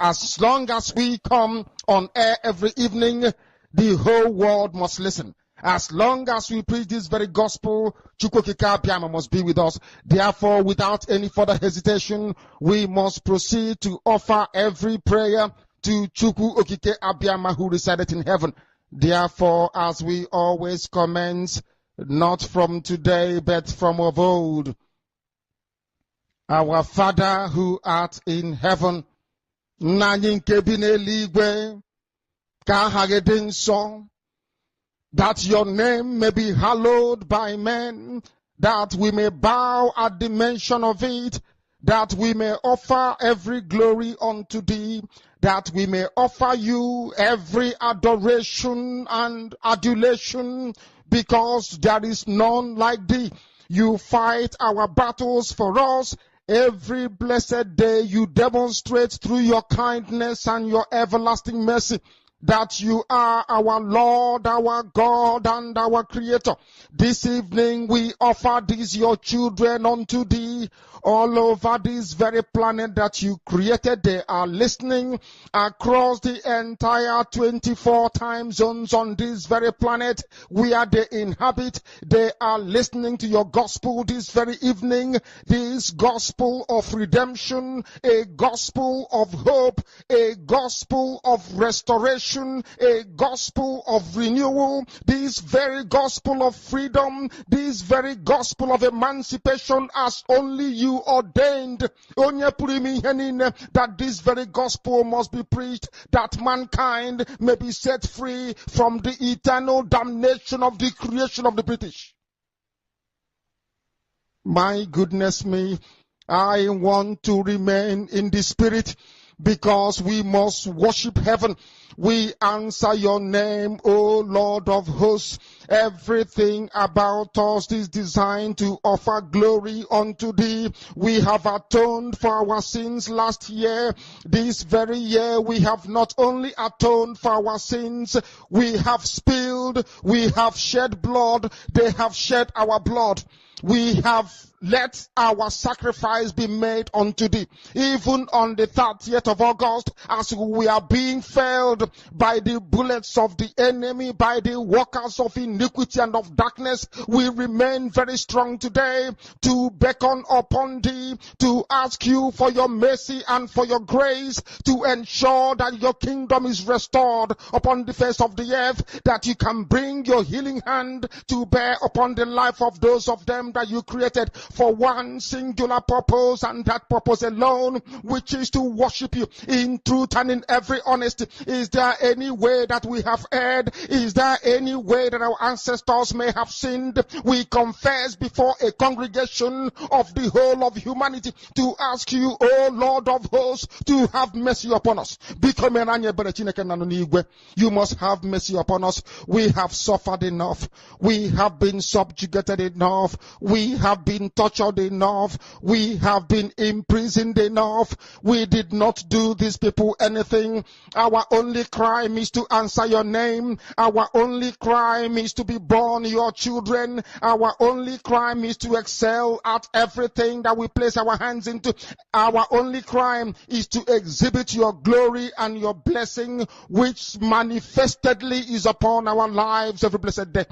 As long as we come on air every evening, the whole world must listen. As long as we preach this very gospel, Chukwu Okike Abiama must be with us. Therefore, without any further hesitation, we must proceed to offer every prayer to Chukwu Okike Abiama who resided in heaven. Therefore, as we always commence, not from today, but from of old, our Father who art in heaven, Nna nke bi n'eluigwe, ka aha gị dị nsọ, that your name may be hallowed by men, that we may bow at the mention of it, that we may offer every glory unto thee, that we may offer you every adoration and adulation, because there is none like thee. You fight our battles for us. Every blessed day you demonstrate through your kindness and your everlasting mercy that you are our Lord, our God, and our Creator. This evening we offer these your children unto thee. All over this very planet that you created, they are listening across the entire 24 time zones on this very planet where they inhabit. They are listening to your gospel this very evening, this gospel of redemption, a gospel of hope, a gospel of restoration, a gospel of renewal, this very gospel of freedom, this very gospel of emancipation as only you ordained, that this very gospel must be preached, that mankind may be set free from the eternal damnation of the creation of the British. My goodness me, I want to remain in the spirit, because we must worship heaven. We answer your name, O Lord of hosts. Everything about us is designed to offer glory unto thee. We have atoned for our sins last year. This very year we have not only atoned for our sins, we have spilled, we have shed blood, they have shed our blood. We have let our sacrifice be made unto thee. Even on the 30th of August, as we are being felled by the bullets of the enemy, by the workers of iniquity and of darkness, we remain very strong today to beckon upon thee, to ask you for your mercy and for your grace, to ensure that your kingdom is restored upon the face of the earth, that you can bring your healing hand to bear upon the life of those of them that you created for one singular purpose, and that purpose alone, which is to worship you in truth and in every honesty. Is there any way that we have erred? Is there any way that our ancestors may have sinned? We confess before a congregation of the whole of humanity to ask you, O Lord of hosts, to have mercy upon us. You must have mercy upon us. We have suffered enough. We have been subjugated enough. We have been tortured enough. We have been imprisoned enough. We did not do these people anything. Our only crime is to answer your name. Our only crime is to be born your children. Our only crime is to excel at everything that we place our hands into. Our only crime is to exhibit your glory and your blessing, which manifestedly is upon our lives every blessed day.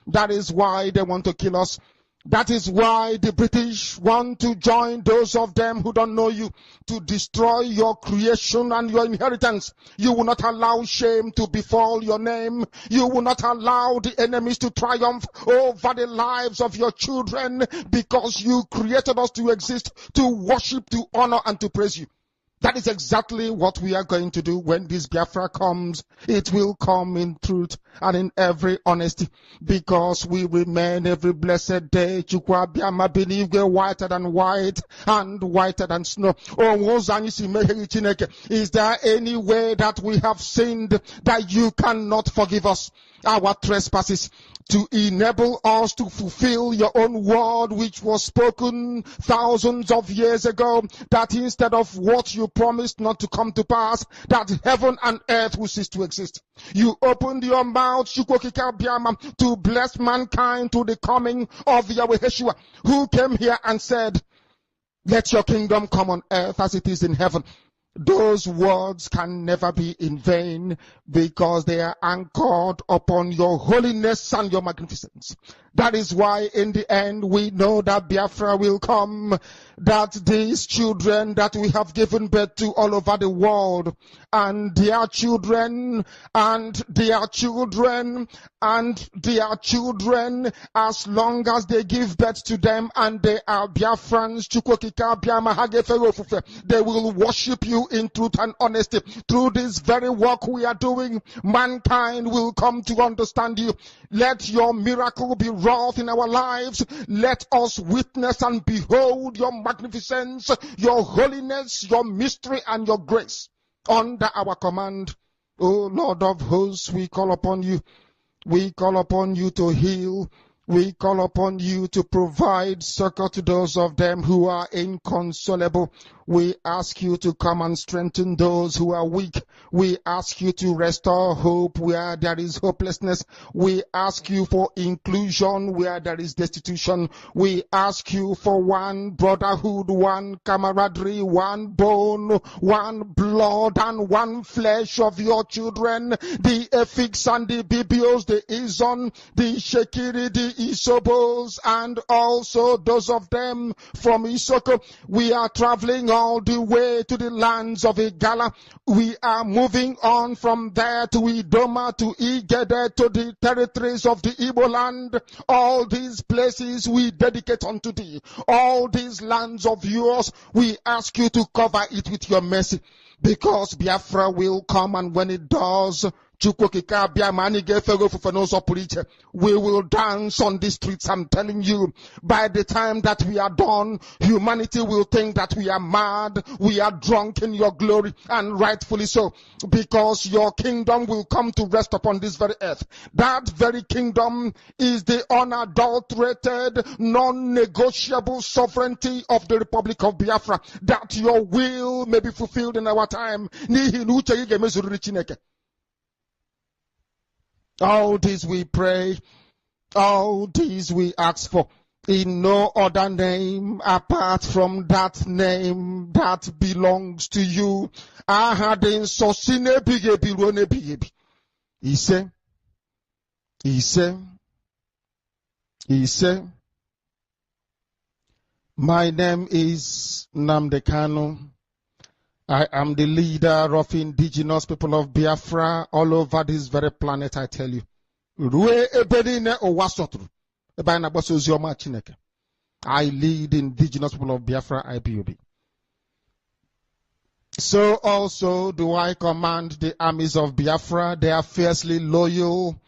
That is why they want to kill us. That is why the British want to join those of them who don't know you to destroy your creation and your inheritance. You will not allow shame to befall your name. You will not allow the enemies to triumph over the lives of your children, because you created us to exist, to worship, to honor, and to praise you. That is exactly what we are going to do when this Biafra comes. It will come in truth and in every honesty, because we remain every blessed day Chukwu Abiama benigwe, whiter than white and whiter than snow. Is there any way that we have sinned that you cannot forgive us our trespasses, to enable us to fulfill your own word, which was spoken thousands of years ago, that instead of what you promised not to come to pass, that heaven and earth will cease to exist? You opened your mouth, Chukwu Okike Abiama, to bless mankind to the coming of Yahweh Yeshua, who came here and said, let your kingdom come on earth as it is in heaven. Those words can never be in vain because they are anchored upon your holiness and your magnificence. That is why in the end we know that Biafra will come, that these children that we have given birth to all over the world, and their children, and their children, and their children, as long as they give birth to them and they are Biafrans, they will worship you in truth and honesty. Through this very work we are doing, mankind will come to understand you. Let your miracle be wrought in our lives. Let us witness and behold your magnificence, your holiness, your mystery, and your grace. Under our command, O Lord of hosts, we call upon you. We call upon you to heal. We call upon you to provide succor to those of them who are inconsolable. We ask you to come and strengthen those who are weak. We ask you to restore hope where there is hopelessness. We ask you for inclusion where there is destitution. We ask you for one brotherhood, one camaraderie, one bone, one blood, and one flesh of your children. The Efiks and the Bibios, the Izon, the Shekiri, the Isobos, and also those of them from Isoko. We are traveling all the way to the lands of Igala. We are moving on from there to Idoma, to Igede, to the territories of the Igbo land. All these places we dedicate unto thee. All these lands of yours, we ask you to cover it with your mercy. Because Biafra will come, and when it does, we will dance on the streets. I'm telling you, by the time that we are done, humanity will think that we are mad, we are drunk in your glory, and rightfully so, because your kingdom will come to rest upon this very earth. That very kingdom is the unadulterated, non-negotiable sovereignty of the Republic of Biafra, that your will may be fulfilled in our time. All this we pray, all this we ask for, in no other name apart from that name that belongs to you. He said, my name is Namdekano. I am the leader of indigenous people of Biafra all over this very planet, I tell you. I lead indigenous people of Biafra, IPOB. So also do I command the armies of Biafra. They are fiercely loyal.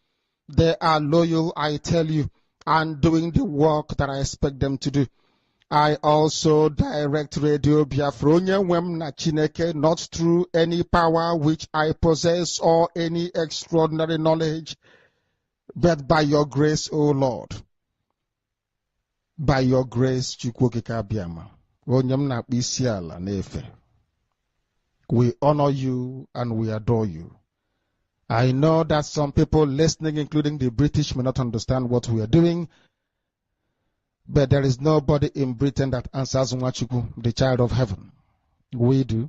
They are loyal, I tell you, and doing the work that I expect them to do. I also direct Radio Biafronia Wemna Chineke, not through any power which I possess or any extraordinary knowledge, but by your grace, O Lord. By your grace, Chukwokika Biama. We honor you and we adore you. I know that some people listening, including the British, may not understand what we are doing. But there is nobody in Britain that answers Nwachukwu, the child of heaven. We do.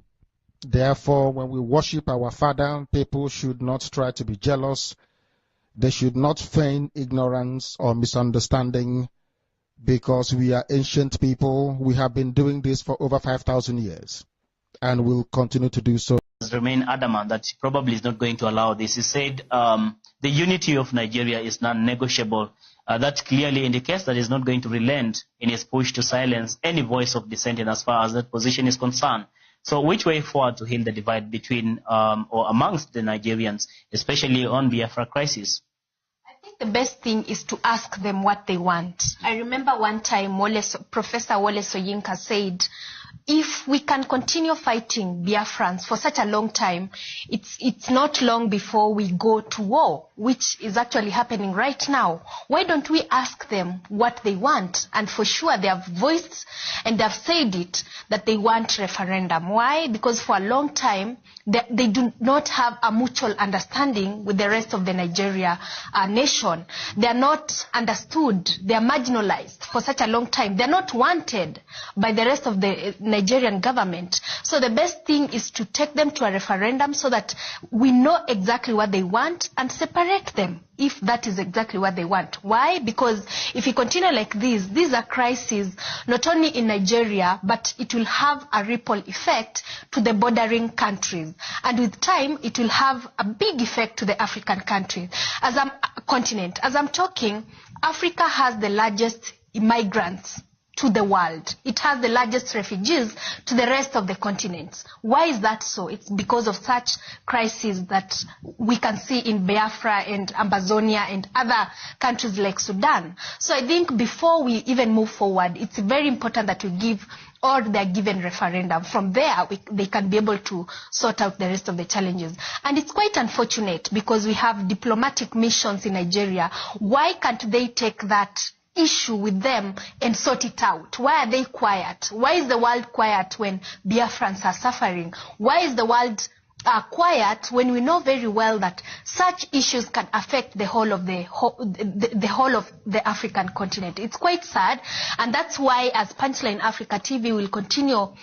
Therefore, when we worship our Father, people should not try to be jealous. They should not feign ignorance or misunderstanding, because we are ancient people. We have been doing this for over 5,000 years and will continue to do so. Remain adamant that he probably is not going to allow this. He said the unity of Nigeria is non-negotiable. That clearly indicates that he's not going to relent in his push to silence any voice of dissenting as far as that position is concerned. So which way forward to heal the divide between or amongst the Nigerians, especially on Biafra crisis? I think the best thing is to ask them what they want. I remember one time Professor Wole Soyinka said, if we can continue fighting Biafrans for such a long time, it's not long before we go to war, which is actually happening right now. Why don't we ask them what they want? And for sure they have voiced and they have said it, that they want referendum. Why? Because for a long time, they do not have a mutual understanding with the rest of the Nigeria nation. They are not understood. They are marginalized for such a long time. They are not wanted by the rest of the Nigerian government. So the best thing is to take them to a referendum so that we know exactly what they want and separate them if that is exactly what they want. Why? Because if we continue like this, these are crises not only in Nigeria, but it will have a ripple effect to the bordering countries. And with time, it will have a big effect to the African countries. As I'm talking, Africa has the largest immigrants to the world. It has the largest refugees to the rest of the continents. Why is that so? It's because of such crises that we can see in Biafra and Amazonia and other countries like Sudan. So I think before we even move forward, it's very important that we give or they're given referendum. From there, they can be able to sort out the rest of the challenges. And it's quite unfortunate because we have diplomatic missions in Nigeria. Why can't they take that issue with them and sort it out? Why are they quiet? Why is the world quiet when Biafrans are suffering? Why is the world quiet when we know very well that such issues can affect the whole of the African continent? It's quite sad, and that's why as Punchline Africa TV will continue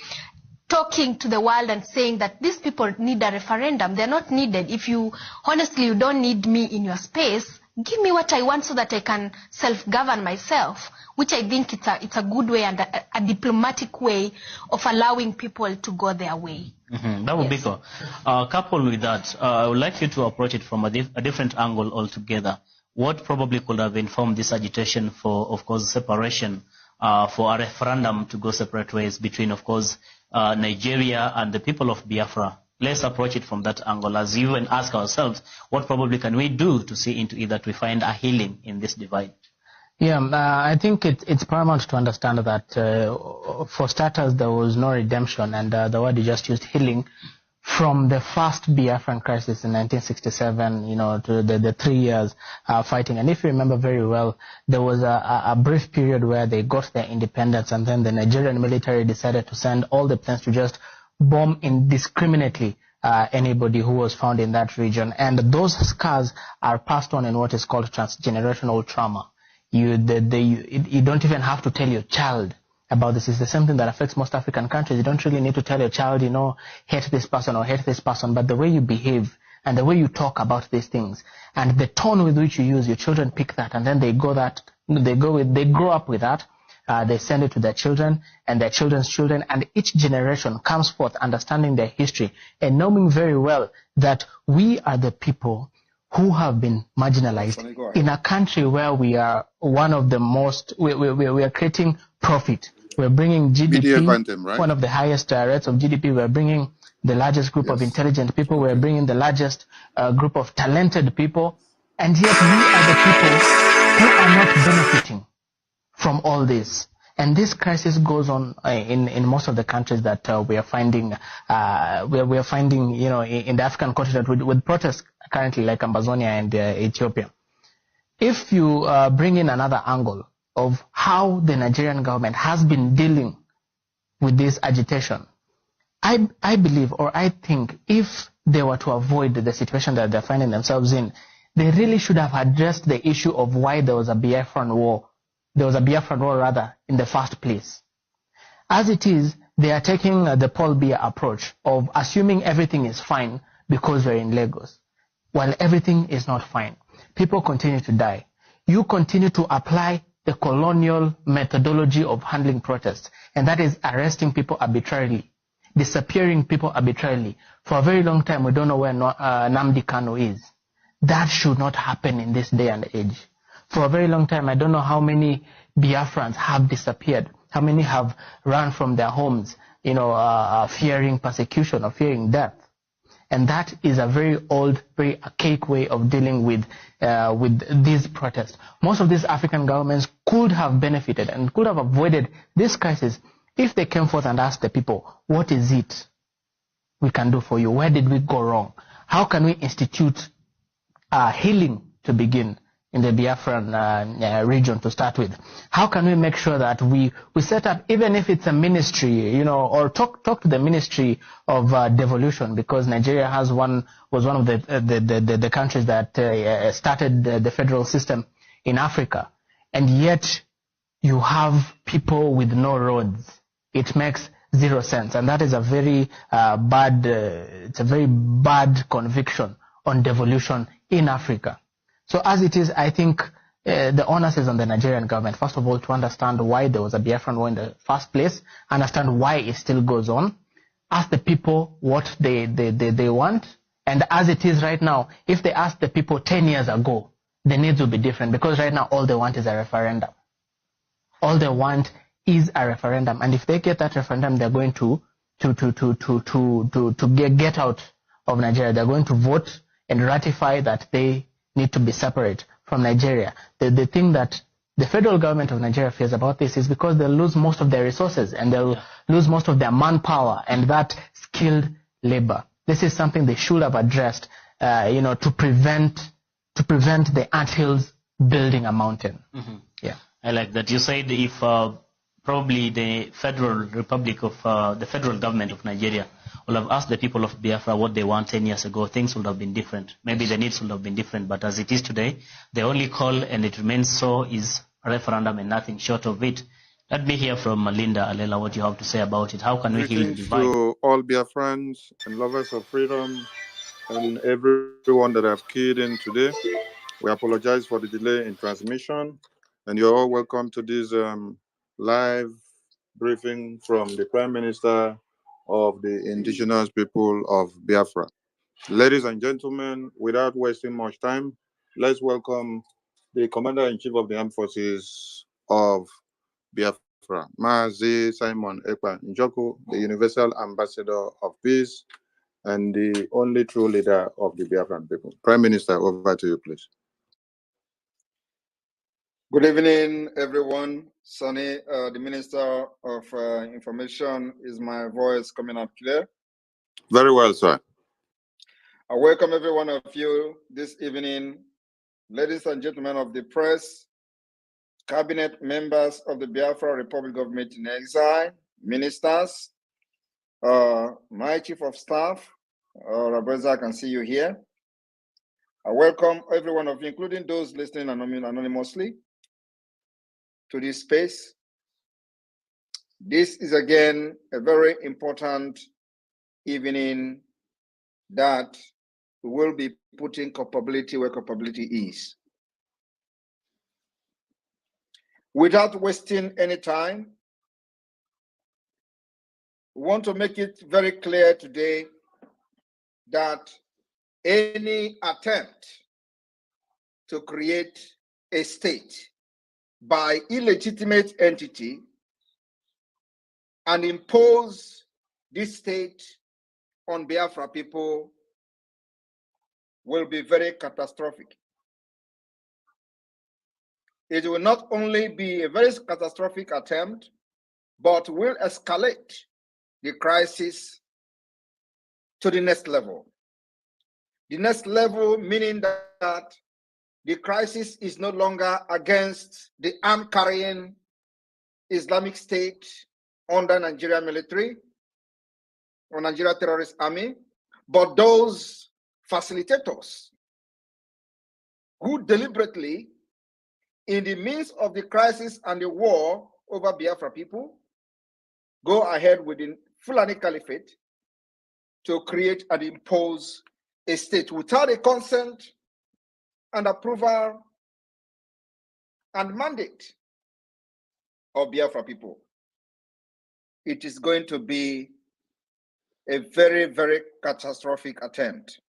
talking to the world and saying that these people need a referendum. They're not needed. If you don't need me in your space, give me what I want so that I can self-govern myself, which I think it's a good way and a diplomatic way of allowing people to go their way. That would be cool. Coupled with that, I would like you to approach it from a different angle altogether. What probably could have informed this agitation for, of course, separation, for a referendum to go separate ways between, of course, Nigeria and the people of Biafra? Let's approach it from that angle as you and ask ourselves, what probably can we do to see into it that we find a healing in this divide? Yeah, I think it's paramount to understand that for starters, there was no redemption, and the word you just used, healing, from the first Biafran crisis in 1967, to the 3 years fighting. And if you remember very well, there was a brief period where they got their independence, and then the Nigerian military decided to send all the planes to just bomb indiscriminately anybody who was found in that region. And those scars are passed on in what is called transgenerational trauma. You don't even have to tell your child about this. It's the same thing that affects most African countries. You don't really need to tell your child, hate this person or hate this person, but the way you behave and the way you talk about these things and the tone with which you use, your children pick that, and then they grow up with that. They send it to their children and their children's children, and each generation comes forth understanding their history and knowing very well that we are the people who have been marginalized in a country where we are one of the most, we are creating profit. We're bringing GDP, Quantum, right? One of the highest rates of GDP. We're bringing the largest group of intelligent people. We're bringing the largest group of talented people. And yet we are the people who are not benefiting from all this. And this crisis goes on in most of the countries that we are finding, in the African continent with protests currently like Amazonia and Ethiopia. If you bring in another angle of how the Nigerian government has been dealing with this agitation, I believe, or I think, if they were to avoid the situation that they're finding themselves in, they really should have addressed the issue of why there was a Biafran war. There was a Biafran war, rather, in the first place. As it is, they are taking the Paul Biya approach of assuming everything is fine because we're in Lagos, while everything is not fine. People continue to die. You continue to apply the colonial methodology of handling protests, and that is arresting people arbitrarily, disappearing people arbitrarily. For a very long time, we don't know where Nnamdi Kanu is. That should not happen in this day and age. For a very long time, I don't know how many Biafrans have disappeared, how many have run from their homes, fearing persecution or fearing death. And that is a very old, very archaic way of dealing with these protests. Most of these African governments could have benefited and could have avoided this crisis if they came forth and asked the people, what is it we can do for you? Where did we go wrong? How can we institute healing to begin in the Biafran region to start with? How can we make sure that we set up, even if it's a ministry, or talk to the Ministry of Devolution, because Nigeria was one of the countries that started the federal system in Africa, and yet you have people with no roads. It makes 0 cents, and that is a very bad. It's a very bad conviction on devolution in Africa. So as it is, I think the onus is on the Nigerian government, first of all, to understand why there was a Biafran war in the first place, understand why it still goes on, ask the people what they want, and as it is right now, if they asked the people 10 years ago, the needs will be different, because right now all they want is a referendum. All they want is a referendum, and if they get that referendum, they're going to get out of Nigeria. They're going to vote and ratify that they need to be separate from Nigeria. The thing that the federal government of Nigeria fears about this is because they'll lose most of their resources, and they'll lose most of their manpower and that skilled labor. This is something they should have addressed, to prevent the anthills building a mountain. Mm-hmm. Yeah, I like that. You said if probably the federal government of Nigeria will have asked the people of Biafra what they want 10 years ago, things would have been different. Maybe the needs would have been different, but as it is today, the only call, and it remains so, is a referendum and nothing short of it. Let me hear from Linda Alela what you have to say about it. How can we heal the divide? To all Biafrans and lovers of freedom and everyone that have keyed in today. We apologize for the delay in transmission, and you're all welcome to this live briefing from the Prime Minister of the indigenous people of Biafra. Ladies and gentlemen, without wasting much time, let's welcome the Commander-in-Chief of the Armed Forces of Biafra, Mazi Simon Ekpa Njoku, the Universal Ambassador of Peace and the only true leader of the Biafran people. Prime Minister, over to you, please. Good evening, everyone. Sonny, the Minister of Information, is my voice coming up clear? Very well, sir. I welcome every one of you this evening, ladies and gentlemen of the press, cabinet members of the Biafra Republic Government in Exile, ministers, my Chief of Staff, Rabeza, I can see you here. I welcome every one of you, including those listening anonymously, to this space. This is again a very important evening that we will be putting capability where capability is. Without wasting any time, we want to make it very clear today that any attempt to create a state by illegitimate entity and impose this state on Biafra people will be very catastrophic. It will not only be a very catastrophic attempt, but will escalate the crisis to the next level. The next level meaning that the crisis is no longer against the arm-carrying Islamic State under Nigerian military or Nigeria terrorist army, but those facilitators who deliberately, in the midst of the crisis and the war over Biafra people, go ahead with the Fulani Caliphate to create and impose a state without a consent and approval and mandate of Biafra people. It is going to be a very, very catastrophic attempt.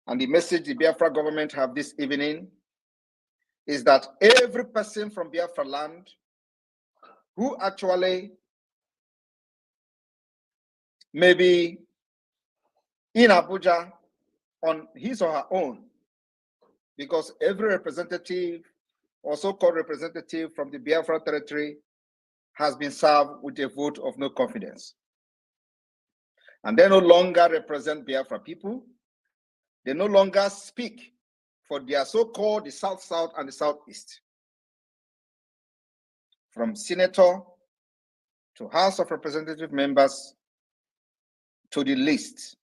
And the message the Biafra government have this evening is that every person from Biafra land who actually may be in Abuja on his or her own, because every representative or so-called representative from the Biafra territory has been served with a vote of no confidence. And they no longer represent Biafra people. They no longer speak for their so-called the South-South and the Southeast. From senator to House of Representative members to the list.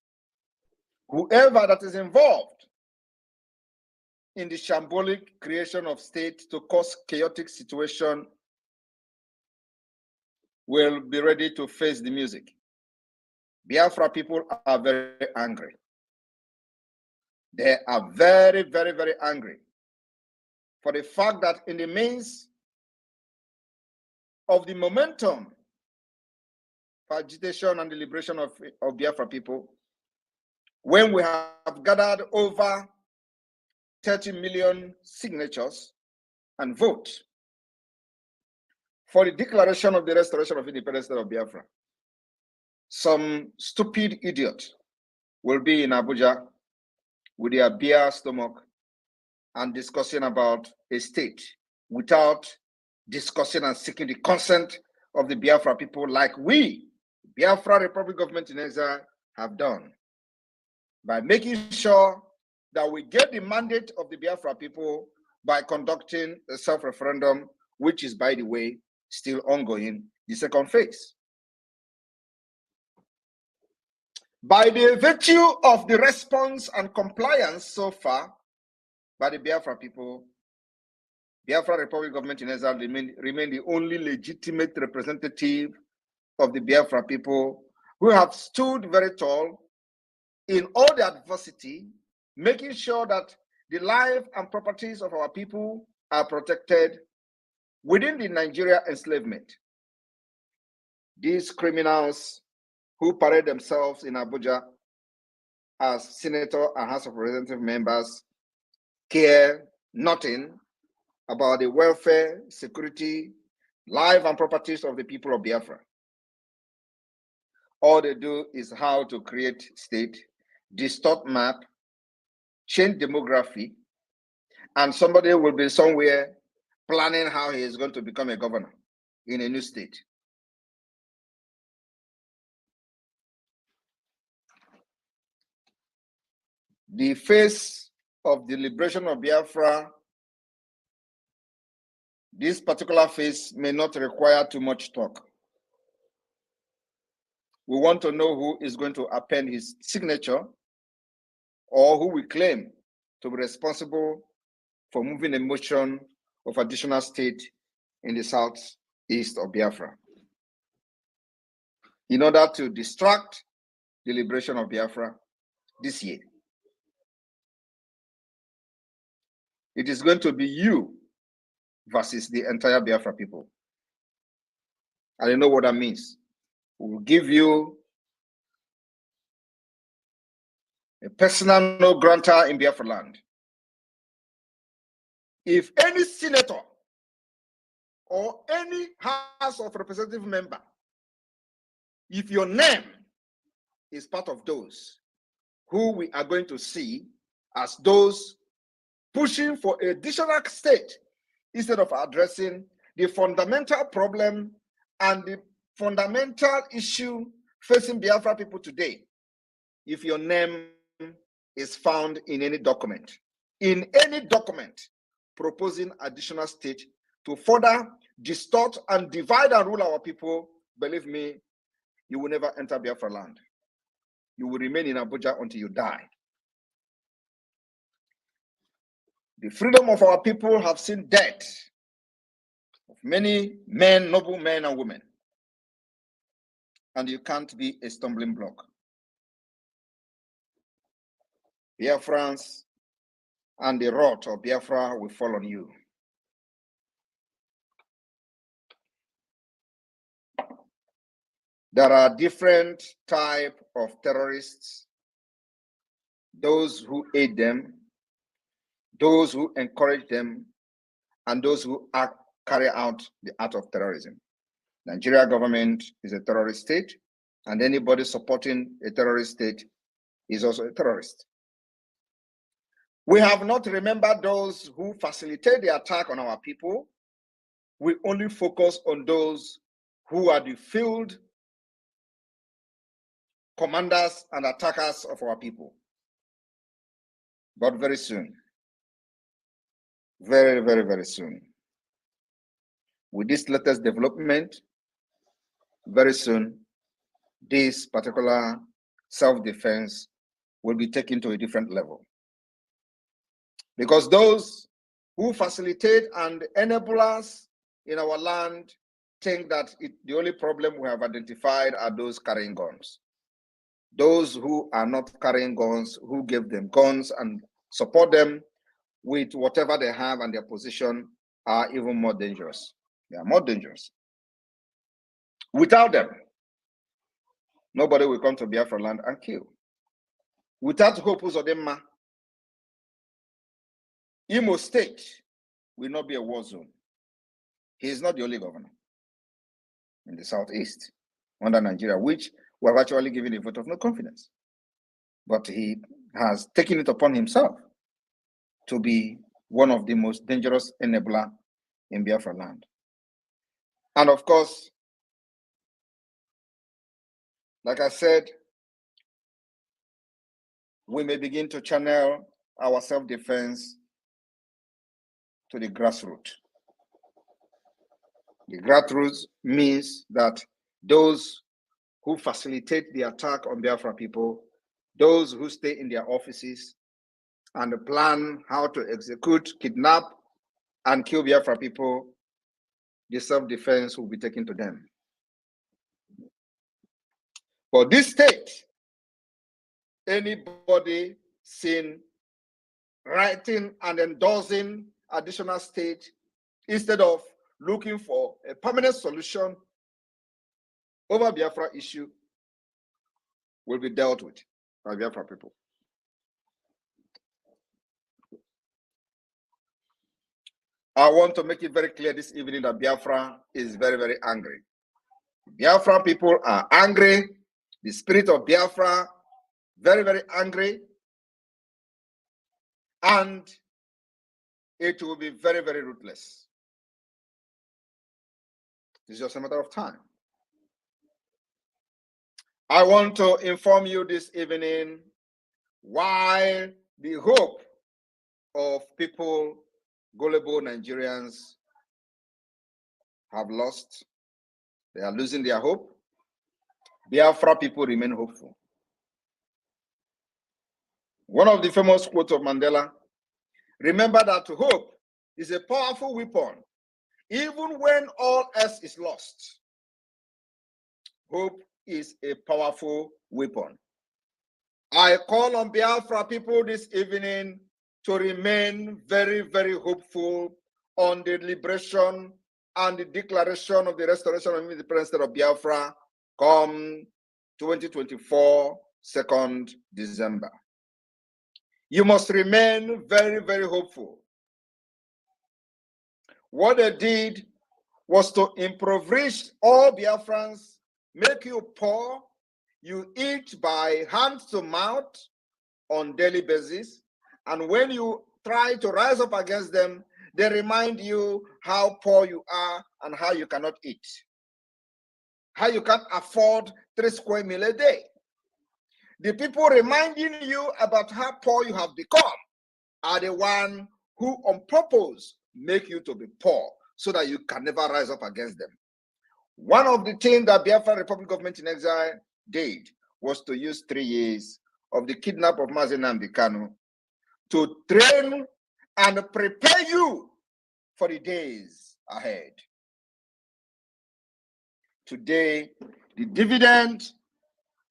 Whoever that is involved in the shambolic creation of state to cause chaotic situation will be ready to face the music. Biafra people are very angry. They are very, very, very angry for the fact that in the midst of the momentum for agitation and the liberation of Biafra people, when we have gathered over 30 million signatures and vote for the declaration of the restoration of independence state of Biafra, some stupid idiot will be in Abuja with their beer stomach and discussing about a state without discussing and seeking the consent of the Biafra people, like we, Biafra Republic Government in Exile, have done, by making sure that we get the mandate of the Biafra people by conducting a self-referendum, which is, by the way, still ongoing, the second phase. By the virtue of the response and compliance so far by the Biafra people, Biafra Republic Government in Exile remain the only legitimate representative of the Biafra people, who have stood very tall in all the adversity, making sure that the life and properties of our people are protected within the Nigeria enslavement. These criminals who parade themselves in Abuja as senator and House of Representative members care nothing about the welfare, security, life and properties of the people of Biafra. All they do is how to create state, distort map, change demography, and somebody will be somewhere planning how he is going to become a governor in a new state. The face of the liberation of Biafra, this particular phase may not require too much talk. We want to know who is going to append his signature, or who we claim to be responsible for moving a motion of additional state in the southeast of Biafra, in order to distract the liberation of Biafra this year. It is going to be you versus the entire Biafra people. And you know what that means. We will give you a personal no grantor in Biafra land. If any senator or any House of Representative member, if your name is part of those who we are going to see as those pushing for a additional state, instead of addressing the fundamental problem and the fundamental issue facing Biafra people today, if your name is found in any document proposing additional state to further distort and divide and rule our people, believe me, you will never enter Biafra land. You will remain in Abuja until you die. The freedom of our people have seen death of many men, noble men and women. And you can't be a stumbling block. Biafrans and the wrath of Biafra will fall on you. There are different types of terrorists, those who aid them, those who encourage them, and those who carry out the act of terrorism. Nigeria government is a terrorist state, and anybody supporting a terrorist state is also a terrorist. We have not remembered those who facilitate the attack on our people. We only focus on those who are the field commanders and attackers of our people. But very soon, very, very, very soon, with this latest development, very soon, this particular self-defense will be taken to a different level. Because those who facilitate and enable us in our land think that the only problem we have identified are those carrying guns. Those who are not carrying guns, who give them guns and support them with whatever they have and their position, are even more dangerous. They are more dangerous. Without them, nobody will come to Biafra land and kill. Without Hope Uzodinma, Imo State will not be a war zone. He is not the only governor in the southeast under Nigeria, which we have actually given a vote of no confidence. But he has taken it upon himself to be one of the most dangerous enabler in Biafra land. And of course, like I said, we may begin to channel our self-defense to the grassroots. The grassroots means that those who facilitate the attack on Biafra people, those who stay in their offices and plan how to execute, kidnap, and kill Biafra people, the self-defense will be taken to them. For this state, anybody seen writing and endorsing additional state instead of looking for a permanent solution over Biafra issue will be dealt with by Biafra people. I want to make it very clear this evening that Biafra is very, very angry. Biafra people are angry. The spirit of Biafra, very, very angry. And it will be very, very ruthless. It's just a matter of time. I want to inform you this evening why the hope of people, gullible Nigerians, have lost. They are losing their hope. Biafra people remain hopeful. One of the famous quotes of Mandela, remember that hope is a powerful weapon, even when all else is lost. Hope is a powerful weapon. I call on Biafra people this evening to remain very, very hopeful on the liberation and the declaration of the restoration of the independent state of Biafra come 2024, 2nd December. You must remain very, very hopeful. What they did was to impoverish all Biafrans, make you poor. You eat by hand to mouth on daily basis. And when you try to rise up against them, they remind you how poor you are and how you cannot eat. How you can't afford 3 square meals a day. The people reminding you about how poor you have become are the one who on purpose make you to be poor so that you can never rise up against them. One of the things that Biafra Republic Government in Exile did was to use 3 years of the kidnap of Mazi Nnamdi Kanu to train and prepare you for the days ahead. Today, the dividend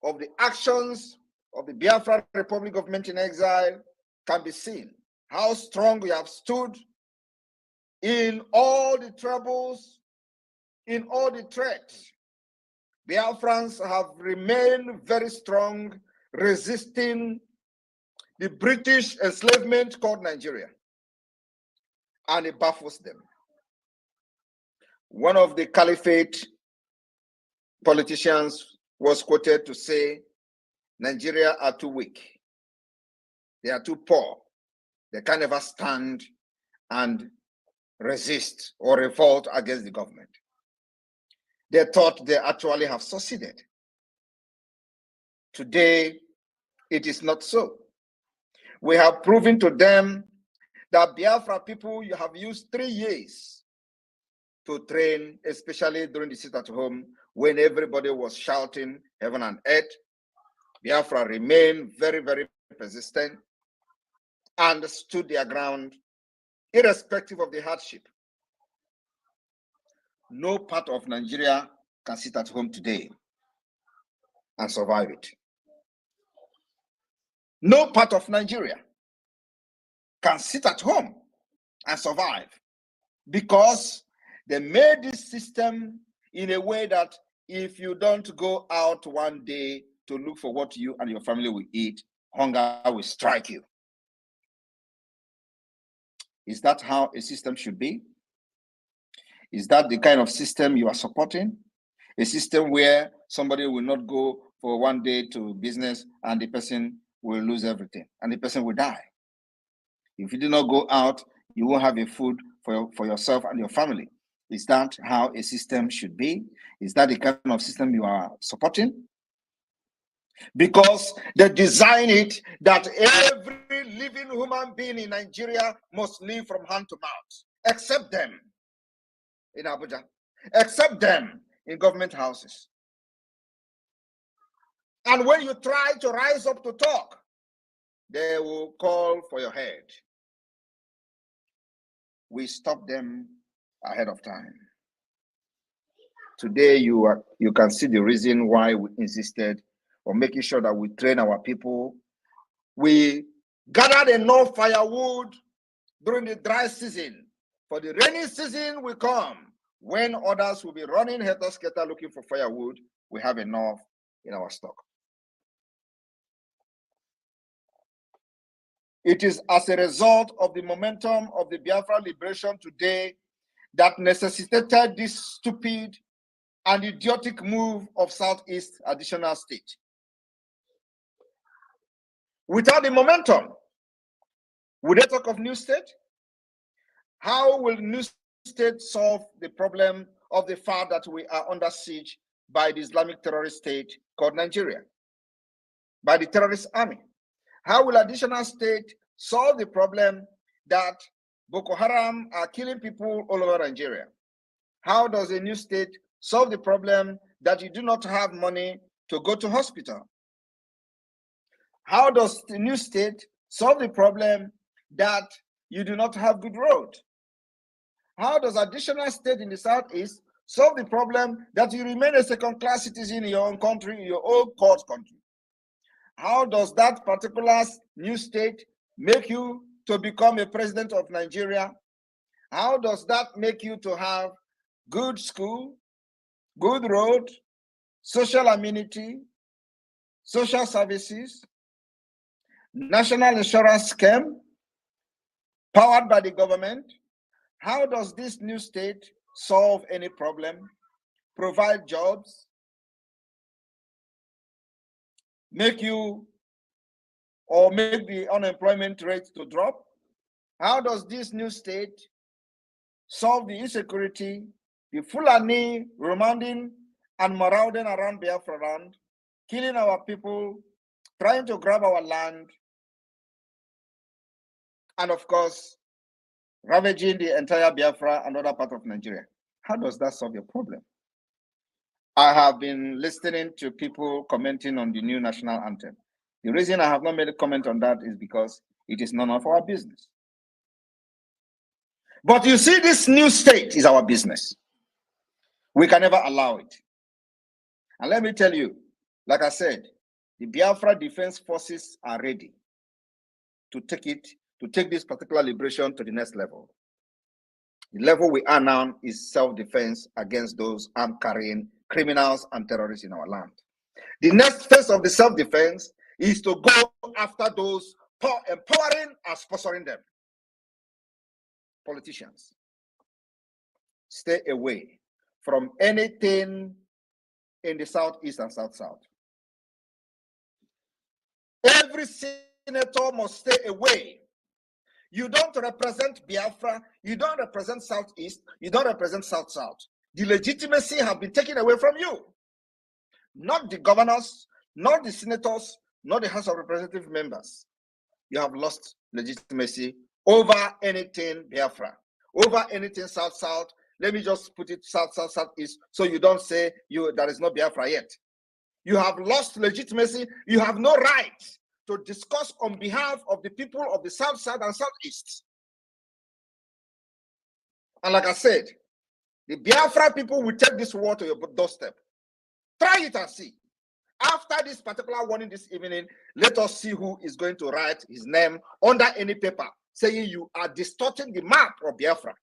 of the actions of the Biafra Republic Government in Exile can be seen. How strong we have stood in all the troubles, in all the threats. Biafrans have remained very strong, resisting the British enslavement called Nigeria, and it baffles them. One of the caliphate politicians was quoted to say, Nigeria are too weak. They are too poor. They can never stand and resist or revolt against the government. They thought they actually have succeeded. Today, it is not so. We have proven to them that Biafra people, you have used 3 years to train, especially during the sit-at-home, when everybody was shouting heaven and earth. Biafra remained very, very persistent and stood their ground, irrespective of the hardship. No part of Nigeria can sit at home today and survive it. No part of Nigeria can sit at home and survive because they made this system in a way that if you don't go out one day to look for what you and your family will eat, hunger will strike you. Is that how a system should be? Is that the kind of system you are supporting? A system where somebody will not go for one day to business and the person will lose everything and the person will die. If you do not go out, you won't have a food for yourself and your family. Is that how a system should be? Is that the kind of system you are supporting? Because they design it that every living human being in Nigeria must live from hand to mouth, except them in Abuja, except them in government houses. And when you try to rise up to talk, they will call for your head. We stop them ahead of time. Today, you can see the reason why we insisted on making sure that we train our people. We gathered enough firewood during the dry season. For the rainy season will come, when others will be running helter-skelter looking for firewood, we have enough in our stock. It is as a result of the momentum of the Biafra liberation today that necessitated this stupid and idiotic move of Southeast additional state. Without the momentum, would they talk of new state? How will new state solve the problem of the fact that we are under siege by the Islamic terrorist state called Nigeria, by the terrorist army? How will additional state solve the problem that Boko Haram are killing people all over Nigeria? How does a new state solve the problem that you do not have money to go to hospital? How does the new state solve the problem that you do not have good road? How does additional state in the Southeast solve the problem that you remain a second-class citizen in your own country, in your own court country? How does that particular new state make you to become a president of Nigeria? How does that make you to have good school, good road, social amenity, social services, national insurance scheme powered by the government? How does this new state solve any problem, provide jobs, make you or make the unemployment rate to drop? How does this new state solve the insecurity, the Fulani remanding and marauding around Biafra land, killing our people, trying to grab our land, and of course, ravaging the entire Biafra and other part of Nigeria? How does that solve your problem? I have been listening to people commenting on the new national anthem. The reason I have not made a comment on that is because it is none of our business. But you see, this new state is our business. We can never allow it. And let me tell you, like I said, the Biafra Defense Forces are ready to take this particular liberation to the next level. The level we are now is self-defense against those arm-carrying criminals and terrorists in our land. The next phase of the self-defense is to go after those empowering and sponsoring them. Politicians, stay away from anything in the Southeast and South-South. Every senator must stay away. You don't represent Biafra, you don't represent Southeast, you don't represent South-South. The legitimacy has been taken away from you. Not the governors, not the senators, not the House of Representative members. You have lost legitimacy over anything Biafra, over anything South-South. Let me just put it South-South, Southeast, so you don't say there is no Biafra yet. You have lost legitimacy. You have no right to discuss on behalf of the people of the South-South and Southeast. And like I said, The Biafra people will take this war to your doorstep. Try it and see. After this particular warning this evening, let us see who is going to write his name under any paper saying you are distorting the map of Biafra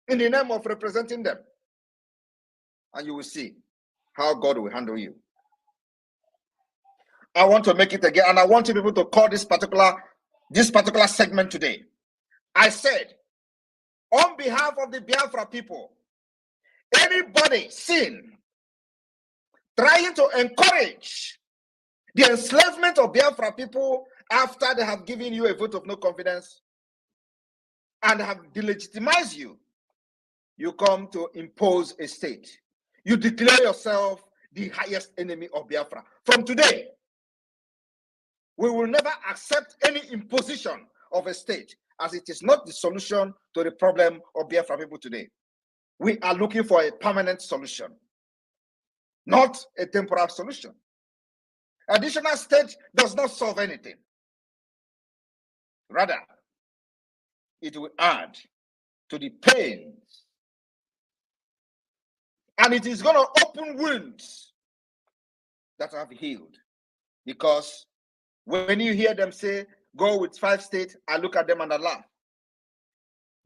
in the name of representing them. And you will see how God will handle you. I want to make it again, and I want you people to call this particular segment today. I said, on behalf of the Biafra people, anybody seen trying to encourage the enslavement of Biafra people after they have given you a vote of no confidence and have delegitimized you, you come to impose a state. You declare yourself the highest enemy of Biafra. From today, we will never accept any imposition of a state, as it is not the solution to the problem of Biafra people today. We are looking for a permanent solution, not a temporary solution. Additional state does not solve anything. Rather, it will add to the pains. And it is going to open wounds that have healed. Because when you hear them say, go with 5 states, I look at them and I laugh.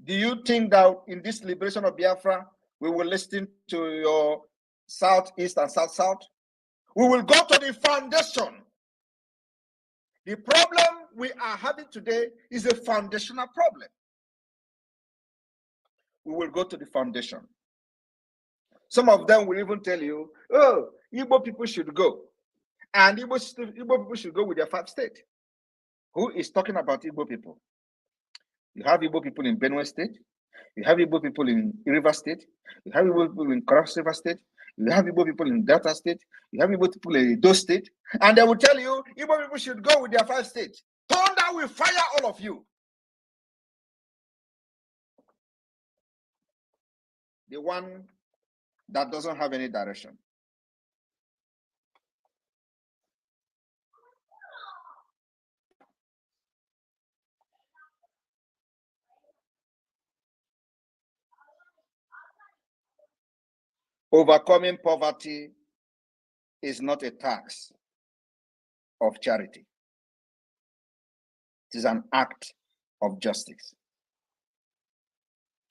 Do you think that in this liberation of Biafra, we will listen to your southeast and south-south? We will go to the foundation. The problem we are having today is a foundational problem. We will go to the foundation. Some of them will even tell you, oh, Igbo people should go. And Igbo people should go with their 5 states. Who is talking about Igbo people? You have Igbo people in Benue State. You have Igbo people in River State. You have Igbo people in Cross River State. You have Igbo people in Delta State. You have Igbo people in Edo State. And they will tell you, Igbo people should go with their 5 states. Thunder will fire all of you. The one that doesn't have any direction. Overcoming poverty is not a task of charity. It is an act of justice,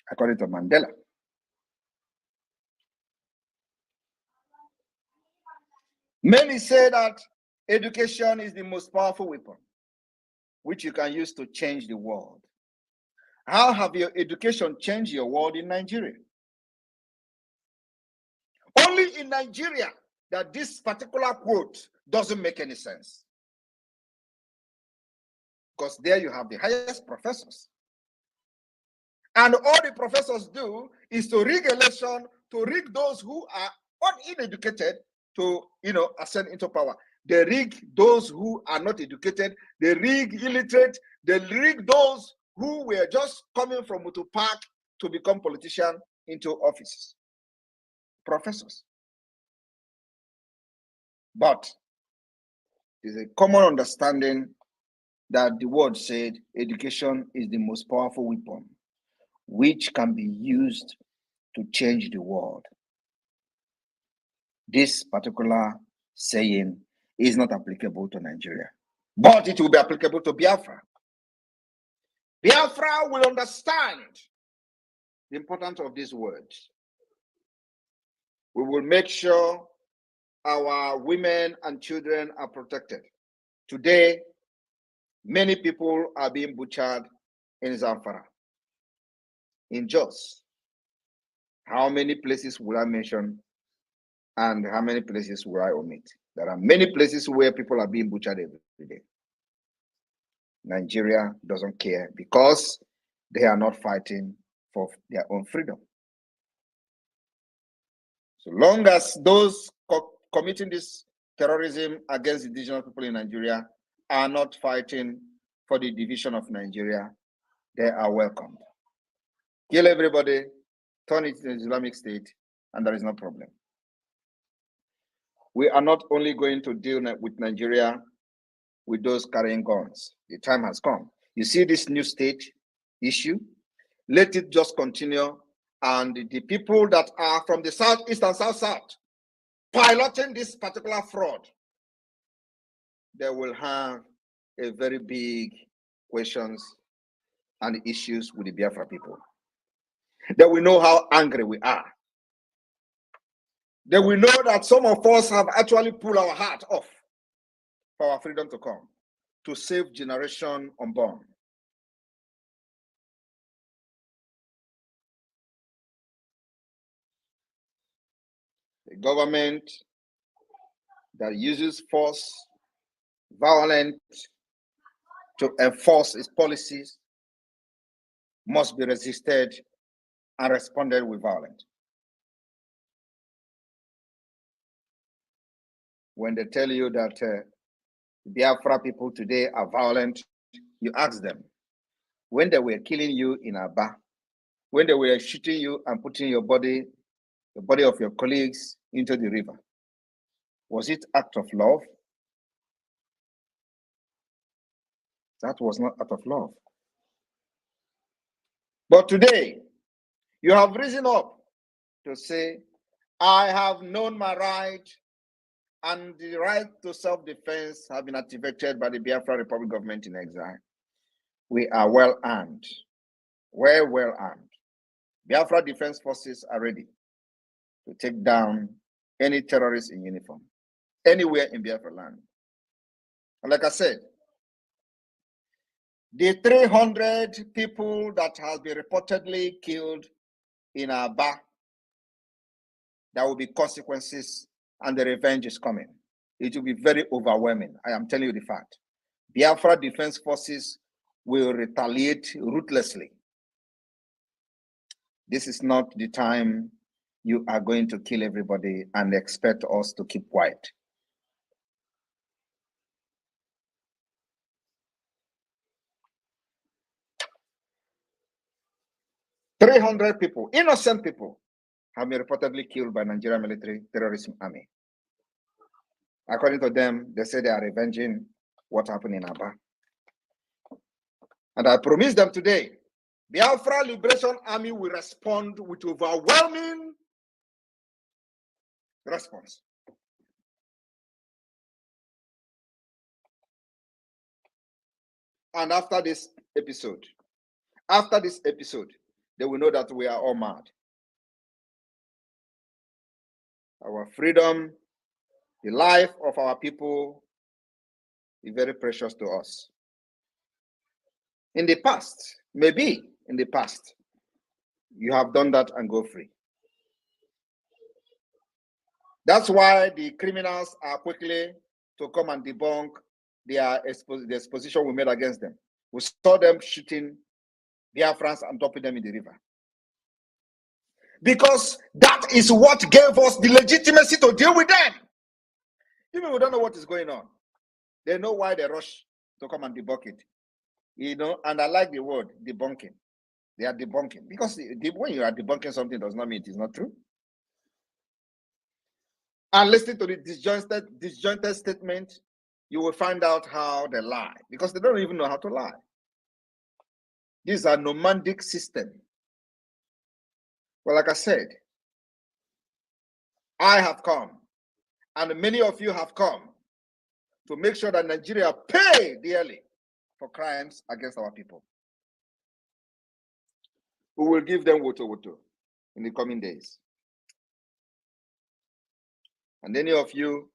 according to Mandela. Many say that education is the most powerful weapon which you can use to change the world. How have your education changed your world in Nigeria? Only in Nigeria that this particular quote doesn't make any sense. Because there you have the highest professors. And all the professors do is to rig election, to rig those who are uneducated to, ascend into power. They rig those who are not educated. They rig illiterate. They rig those who were just coming from Mutu Park to become politicians into offices. Professors. But there's a common understanding that the word said education is the most powerful weapon which can be used to change the world. This particular saying is not applicable to Nigeria, but it will be applicable to Biafra. Biafra will understand the importance of these words. We will make sure our women and children are protected. Today, many people are being butchered in Zamfara, in Jos. How many places will I mention and how many places will I omit? There are many places where people are being butchered every day. Nigeria doesn't care because they are not fighting for their own freedom. So long as those committing this terrorism against indigenous people in Nigeria are not fighting for the division of Nigeria, they are welcomed. Kill everybody, turn it into an Islamic state, and there is no problem. We are not only going to deal with Nigeria with those carrying guns. The time has come. You see this new state issue? Let it just continue And the people that are from the southeast and south piloting this particular fraud, they will have a very big questions and issues with the Biafra people. They will know how angry we are. They will know that some of us have actually pulled our heart off for our freedom to come, to save generation unborn. The government that uses force, violence to enforce its policies must be resisted and responded with violence. When they tell you that Biafra people today are violent, you ask them, when they were killing you in Aba, when they were shooting you and putting the body of your colleagues into the river, was it act of love? That was not act of love. But today, you have risen up to say, I have known my right, and the right to self-defense have been activated by the Biafra Republic government in exile. We are well armed, well armed. Biafra Defense Forces are ready to take down any terrorist in uniform, anywhere in Biafra land. And like I said, the 300 people that have been reportedly killed in Aba, there will be consequences and the revenge is coming. It will be very overwhelming. I am telling you the fact. Biafra Defense Forces will retaliate ruthlessly. This is not the time you are going to kill everybody and expect us to keep quiet. "300 people, innocent people, have been reportedly killed by Nigerian military terrorism army. According to them, they say they are revenging what happened in Aba. And I promise them today, Biafra Liberation Army will respond with overwhelming response. And after this episode, they will know that we are all mad. Our freedom, the life of our people is very precious to us. In the past, maybe in the past, you have done that and go free. That's why the criminals are quickly to come and debunk the exposition we made against them. We saw them shooting Biafrans and dumping them in the river. Because that is what gave us the legitimacy to deal with them. Even we don't know what is going on. They know why they rush to come and debunk it. You know, and I like the word debunking. They are debunking. Because when you are debunking something, does not mean it is not true. And listening to the disjointed statement, you will find out how they lie. Because they don't even know how to lie. These are nomadic system. Well, like I said, I have come, and many of you have come to make sure that Nigeria pay dearly for crimes against our people. We will give them woto in the coming days. And any of you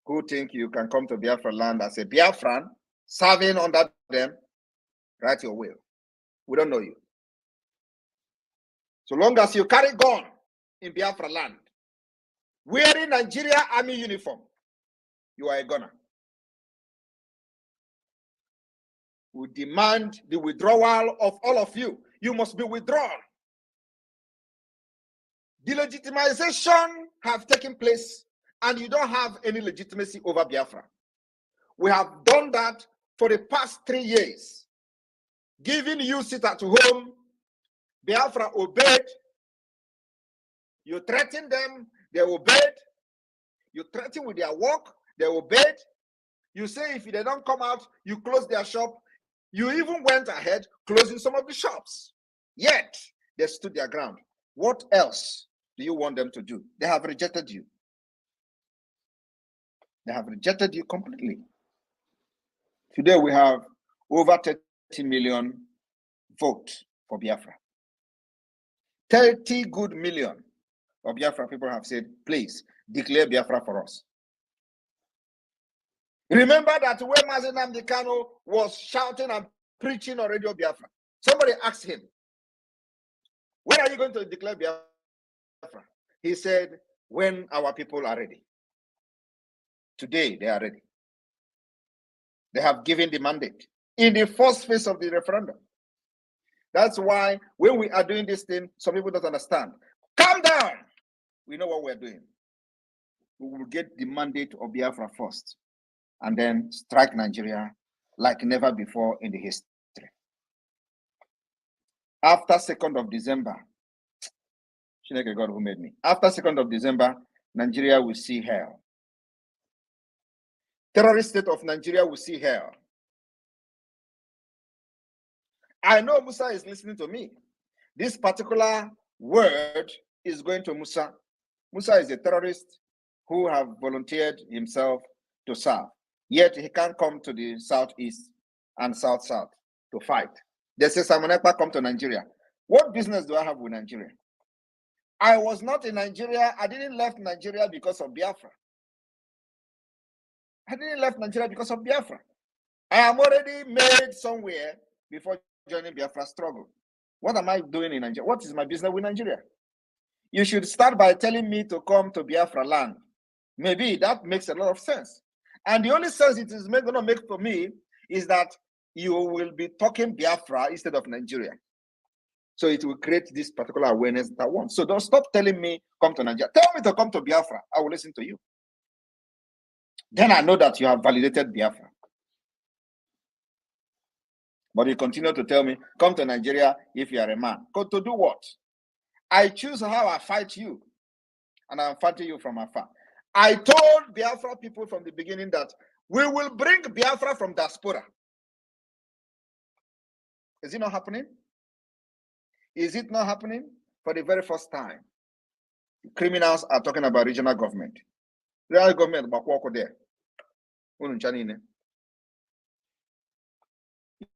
who think you can come to Biafra land as a Biafran, serving under them, write your will. We don't know you. So long as you carry gun in Biafra land, wearing Nigeria Army uniform, you are a gunner. We demand the withdrawal of all of you. You must be withdrawn. Delegitimization have taken place, and you don't have any legitimacy over Biafra. We have done that for the past 3 years. Giving you sit at home, Biafra obeyed. You threaten them, they obeyed. You threaten with their work, they obeyed. You say if they don't come out, you close their shop. You even went ahead closing some of the shops. Yet, they stood their ground. What else do you want them to do? They have rejected you. They have rejected you completely. Today we have over 30 million votes for Biafra. 30 good million of Biafra people have said, please declare Biafra for us. Remember that when Mazi Nnamdi Kanu was shouting and preaching on Radio Biafra, somebody asked him, when are you going to declare Biafra? He said, when our people are ready. Today they are ready. They have given the mandate in the first phase of the referendum. That's why when we are doing this thing, some people don't understand. Calm down. We know what we're doing. We will get the mandate of Biafra first and then strike Nigeria like never before in the history. After 2nd of December, Chineke God who made me. After 2nd of December, Nigeria will see hell. Terrorist state of Nigeria will see hell. I know Musa is listening to me. This particular word is going to Musa. Musa is a terrorist who have volunteered himself to serve. Yet he can't come to the southeast and south-south to fight. They say Simon Ekpa come to Nigeria. What business do I have with Nigeria? I was not in Nigeria. I didn't left Nigeria because of Biafra. I didn't left Nigeria because of Biafra. I am already made somewhere before joining Biafra struggle. What am I doing in Nigeria? What is my business with Nigeria? You should start by telling me to come to Biafra land. Maybe that makes a lot of sense. And the only sense it is going to make for me is that you will be talking Biafra instead of Nigeria. So it will create this particular awareness that I want. So don't stop telling me, come to Nigeria. Tell me to come to Biafra. I will listen to you. Then I know that you have validated Biafra. But you continue to tell me, come to Nigeria if you are a man. Go to do what? I choose how I fight you. And I'm fighting you from afar. I told Biafra people from the beginning that we will bring Biafra from diaspora. Is it not happening? Is it not happening? For the very first time, criminals are talking about regional government. Real government, there.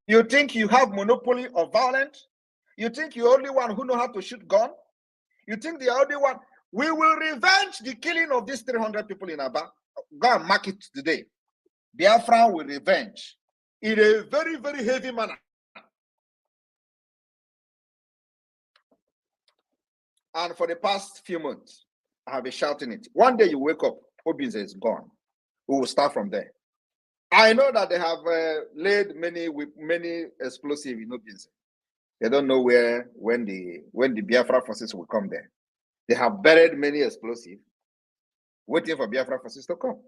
You think you have monopoly of violence? You think you're the only one who know how to shoot gun? You think the only one? We will revenge the killing of these 300 people in Aba. Go and mark it today. Biafra will revenge in a very, very heavy manner. And for the past few months, I have been shouting it. One day you wake up, Obinze is gone. We will start from there. I know that they have laid many explosives in Obinze. They don't know when the Biafra forces will come there. They have buried many explosives, waiting for Biafra forces to come.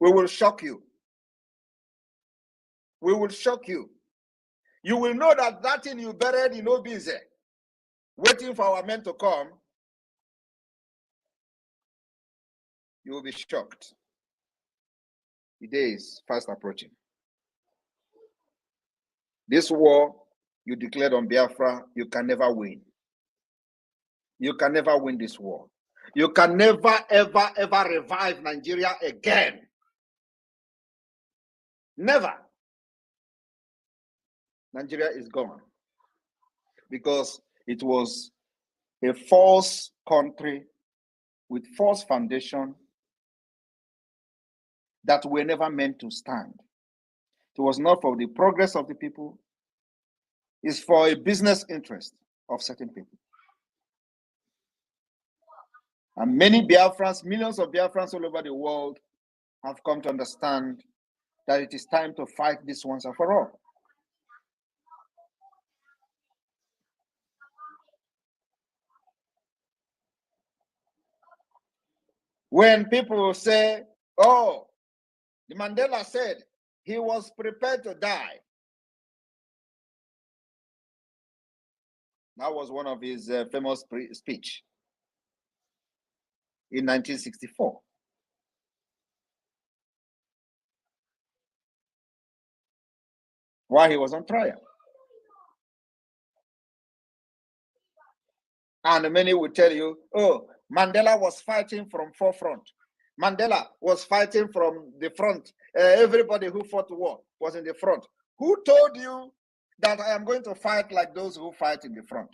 We will shock you. We will shock you. You will know that that thing you buried in Obinze, waiting for our men to come, you will be shocked. The day is fast approaching. This war you declared on Biafra, you can never win. You can never win this war. You can never, ever, ever revive Nigeria again. Never. Nigeria is gone. Because it was a false country with false foundation that were never meant to stand. It was not for the progress of the people. It's for a business interest of certain people. And many Biafrans, millions of Biafrans all over the world have come to understand that it is time to fight this once and for all. When people say, oh, the Mandela said he was prepared to die. That was one of his famous speech in 1964. While he was on trial. And many will tell you, oh, Mandela was fighting from forefront. Mandela was fighting from the front. Everybody who fought the war was in the front. Who told you that I am going to fight like those who fight in the front?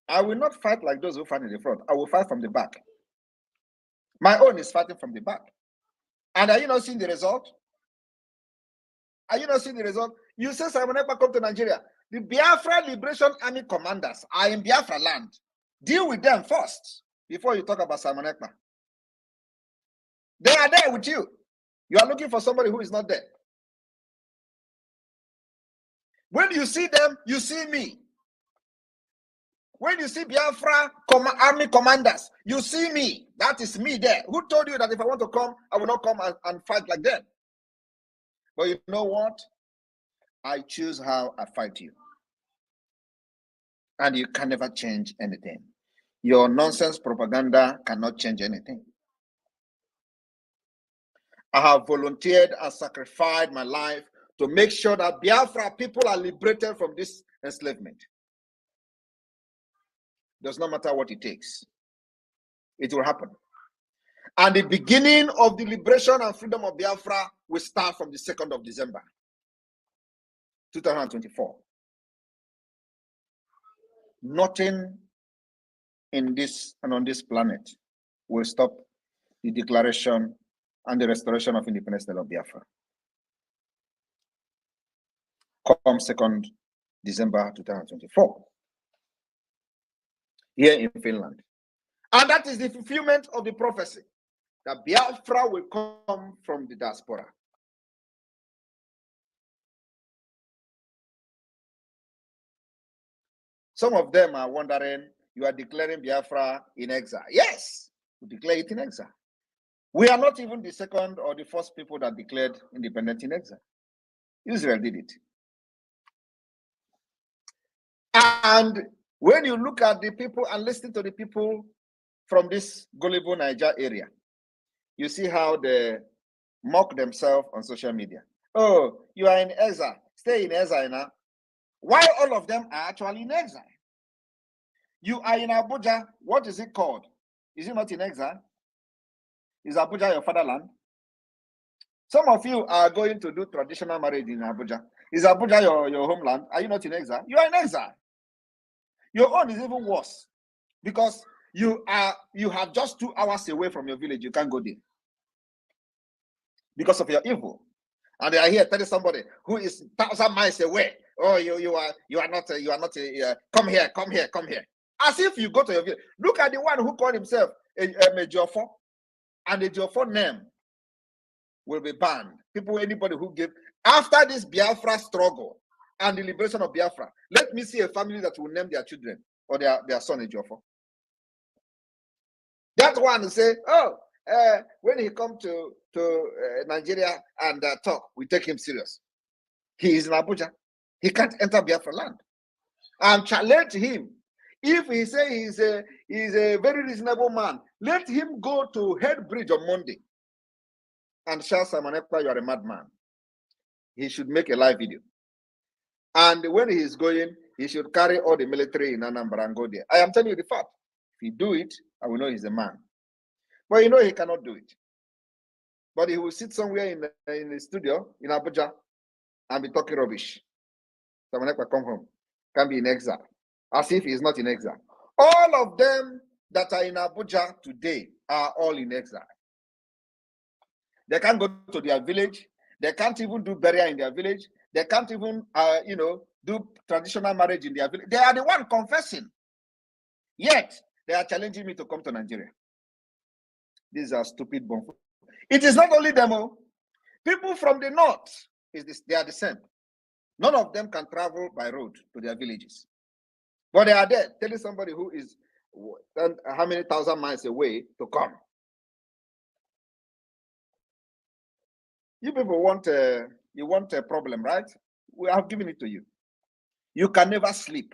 I will not fight like those who fight in the front. I will fight from the back. My own is fighting from the back. And are you not seeing the result? Are you not seeing the result? You say Simon Ekpa come to Nigeria. The Biafra Liberation Army commanders are in Biafra land. Deal with them first before you talk about Simon Ekpa. They are there with you. You are looking for somebody who is not there. When you see them, you see me. When you see Biafra army commanders, you see me. That is me there. Who told you that if I want to come, I will not come and fight like them? But you know what? I choose how I fight you. And you can never change anything. Your nonsense propaganda cannot change anything. I have volunteered and sacrificed my life to make sure that Biafra people are liberated from this enslavement. Does not matter what it takes. It will happen. And the beginning of the liberation and freedom of Biafra will start from the 2nd of December, 2024. Nothing in this and on this planet will stop the declaration and the restoration of independence of Biafra. Come 2nd December 2024. Here in Finland. And that is the fulfillment of the prophecy that Biafra will come from the diaspora. Some of them are wondering, you are declaring Biafra in exile. Yes, we declare it in exile. We are not even the second or the first people that declared independence in exile. Israel did it. And when you look at the people and listen to the people from this gullible Niger area, you see how they mock themselves on social media. Oh, you are in exile. Stay in exile now. While all of them are actually in exile. You are in Abuja. What is it called? Is it not in exile? Is Abuja your fatherland? Some of you are going to do traditional marriage in Abuja. Is Abuja your homeland? Are you not in exile? You are in exile. Your own is even worse because you have just 2 hours away from your village. You can't go there because of your evil. And they are here telling somebody who is 1,000 miles away, oh, you are not come here. As if you go to your village. Look at the one who called himself a Majorfo, and the Majorfo name will be banned. Anybody who give after this Biafra struggle and the liberation of Biafra, let me see a family that will name their children or their son a Majorfo. That one will say, oh, when he come to Nigeria and talk, we take him serious. He is in Abuja. He can't enter Biafra land. And challenge him. If he say he's a very reasonable man, let him go to Head Bridge on Monday and shout, Simon Ekpa, you are a madman. He should make a live video. And when he is going, he should carry all the military in Anambra and go there. I am telling you the fact. If he do it, I will know he's a man. But you know he cannot do it. But he will sit somewhere in the studio in Abuja and be talking rubbish. Simon Ekpa come home, can be in exile, as if he's not in exile. All of them that are in Abuja today are all in exile. They can't go to their village. They can't even do burial in their village. They can't even, do traditional marriage in their village. They are the one confessing. Yet, they are challenging me to come to Nigeria. These are stupid bomb. It is not only them. People from the north, they are the same. None of them can travel by road to their villages. But they are there telling somebody who is how many thousand miles away to come. You people want a problem, right? We have given it to you. You can never sleep.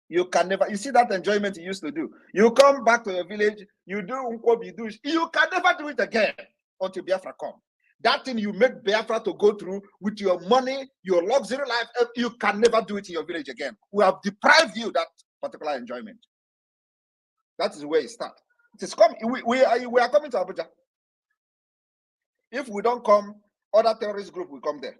You can never, you see that enjoyment you used to do. You come back to your village, you do, you can never do it again until Biafra come. that thing you make Biafra to go through with your money, your luxury life, you can never do it in your village again. We have deprived you that particular enjoyment. That is where it starts. It is coming. We are coming to Abuja. If we don't come, other terrorist group will come there.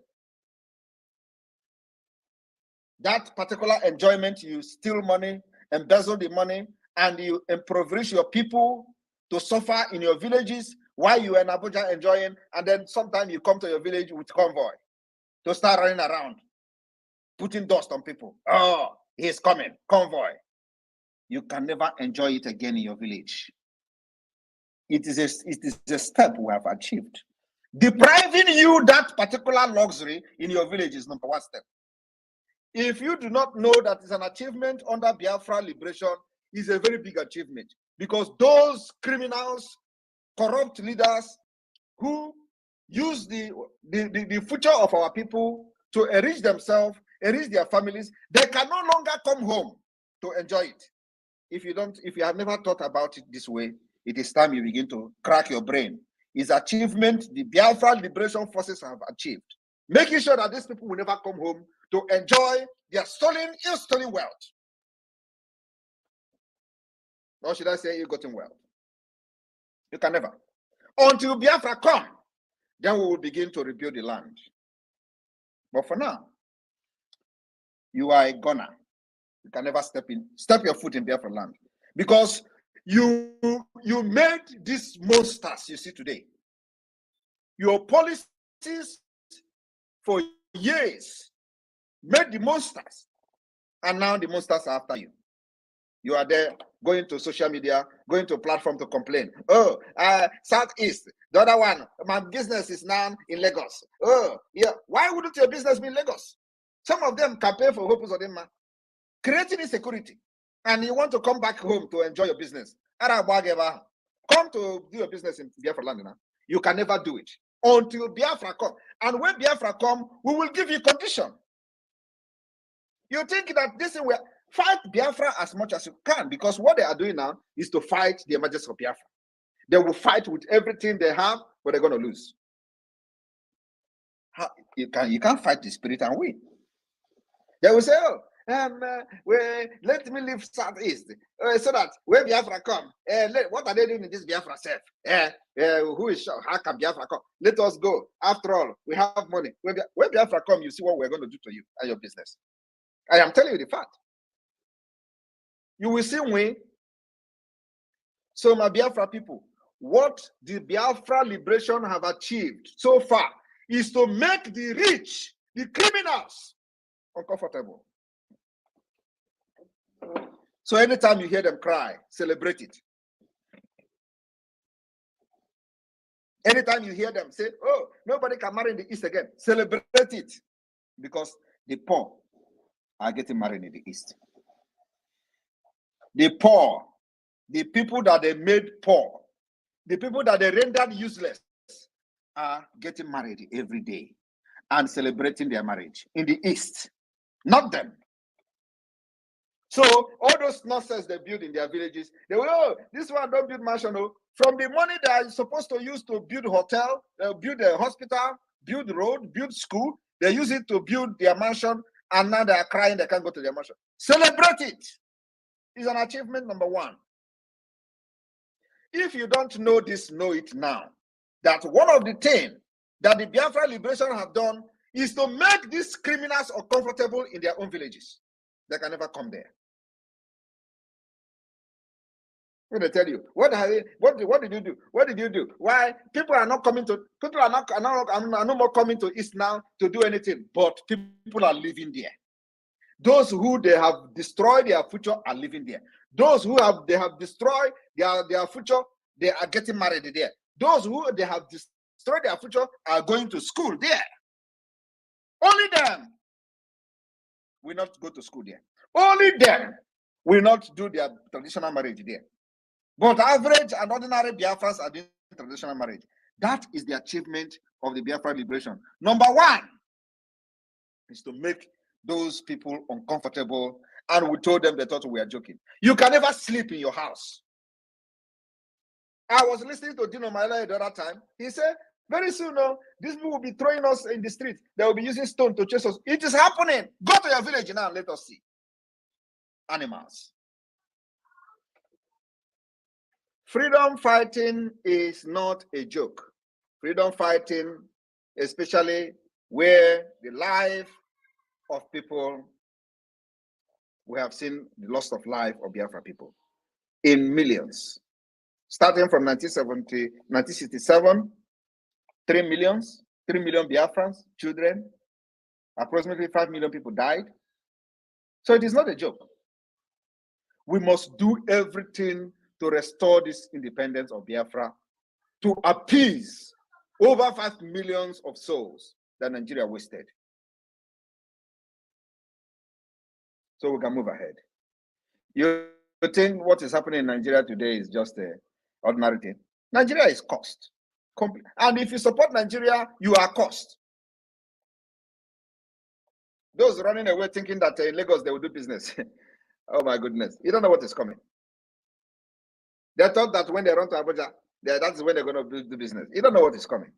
That particular enjoyment, you steal money, embezzle the money, and you impoverish your people to suffer in your villages while you are in Abuja enjoying, and then sometimes you come to your village with convoy to start running around, putting dust on people. Oh, he's coming, convoy. You can never enjoy it again in your village. It is a step we have achieved. Depriving you that particular luxury in your village is number one step. If you do not know that it's an achievement under Biafra liberation, is a very big achievement, because those criminals, corrupt leaders who use the future of our people to enrich themselves, enrich their families, they can no longer come home to enjoy it. If you have never thought about it this way, it is time you begin to crack your brain. It's achievement the Biafra liberation forces have achieved, making sure that these people will never come home to enjoy their ill-stolen wealth. Or should I say ill-gotten wealth? You can never. Until Biafra come, then we will begin to rebuild the land. But for now, you are a gunner. You can never step your foot in Biafra land, because you made these monsters you see today. Your policies for years made the monsters, and now the monsters are after you. You are there going to social media, going to platform to complain. Oh, Southeast, the other one, my business is now in Lagos. Oh, yeah. Why wouldn't your business be in Lagos? Some of them campaign for Hope Uzodinma, creating insecurity, and you want to come back home to enjoy your business. Come to do your business in Biafra land now. You can never do it until Biafra come. And when Biafra come, we will give you condition. You think that this will fight Biafra as much as you can, because what they are doing now is to fight the emergence of Biafra. They will fight with everything they have, but they're going to lose. You can't fight the spirit and win. They will say, oh, let me leave Southeast so that when Biafra come, what are they doing in this Biafra self? Who is sure? How can Biafra come? Let us go. After all, we have money. When Biafra come, you see what we're going to do to you and your business. I am telling you the fact. You will see when. So, my Biafra people, what the Biafra liberation have achieved so far is to make the rich, the criminals, uncomfortable. So anytime you hear them cry, celebrate it. Anytime you hear them say, oh, nobody can marry in the East again, celebrate it. Because the poor are getting married in the East. The poor, the people that they made poor, the people that they rendered useless, are getting married every day and celebrating their marriage in the East. Not them. So all those nonsense they build in their villages, they will, oh, this one don't build mansion. No. From the money they are supposed to use to build hotel, build a hospital, build road, build school, they use it to build their mansion, and now they are crying they can't go to their mansion. Celebrate it. It's an achievement number one. If you don't know this, know it now. That one of the things that the Biafra liberation have done is to make these criminals uncomfortable in their own villages. They can never come there. When they tell you, what did you do? What did you do? Why people are not coming to? People are no more coming to East now to do anything. But people are living there. Those who they have destroyed their future are living there. Those who they have destroyed their future, they are getting married there. Those who they have destroyed their future are going to school there. Only them will not go to school there. Only them will not do their traditional marriage there. But average and ordinary Biafrans are doing traditional marriage. That is the achievement of the Biafra liberation. Number one is to make those people uncomfortable, and we told them they thought we were joking. You can never sleep in your house. I was listening to Dino Maila the other time. He said, Very soon, these people will be throwing us in the street. They will be using stone to chase us. It is happening. Go to your village now and let us see. Animals. Freedom fighting is not a joke. Freedom fighting, especially where the life of people, we have seen the loss of life of Biafra people in millions. Starting from 1967, 3 million Biafrans, children, approximately 5 million people died. So it is not a joke. We must do everything to restore this independence of Biafra, to appease over 5 million of souls that Nigeria wasted. So we can move ahead. You think what is happening in Nigeria today is just an ordinary thing? Nigeria is cursed. And if you support Nigeria, you are cursed. Those running away thinking that in Lagos they will do business. Oh my goodness. You don't know what is coming. They thought that when they run to Abuja, that's when they're going to do business. You don't know what is coming.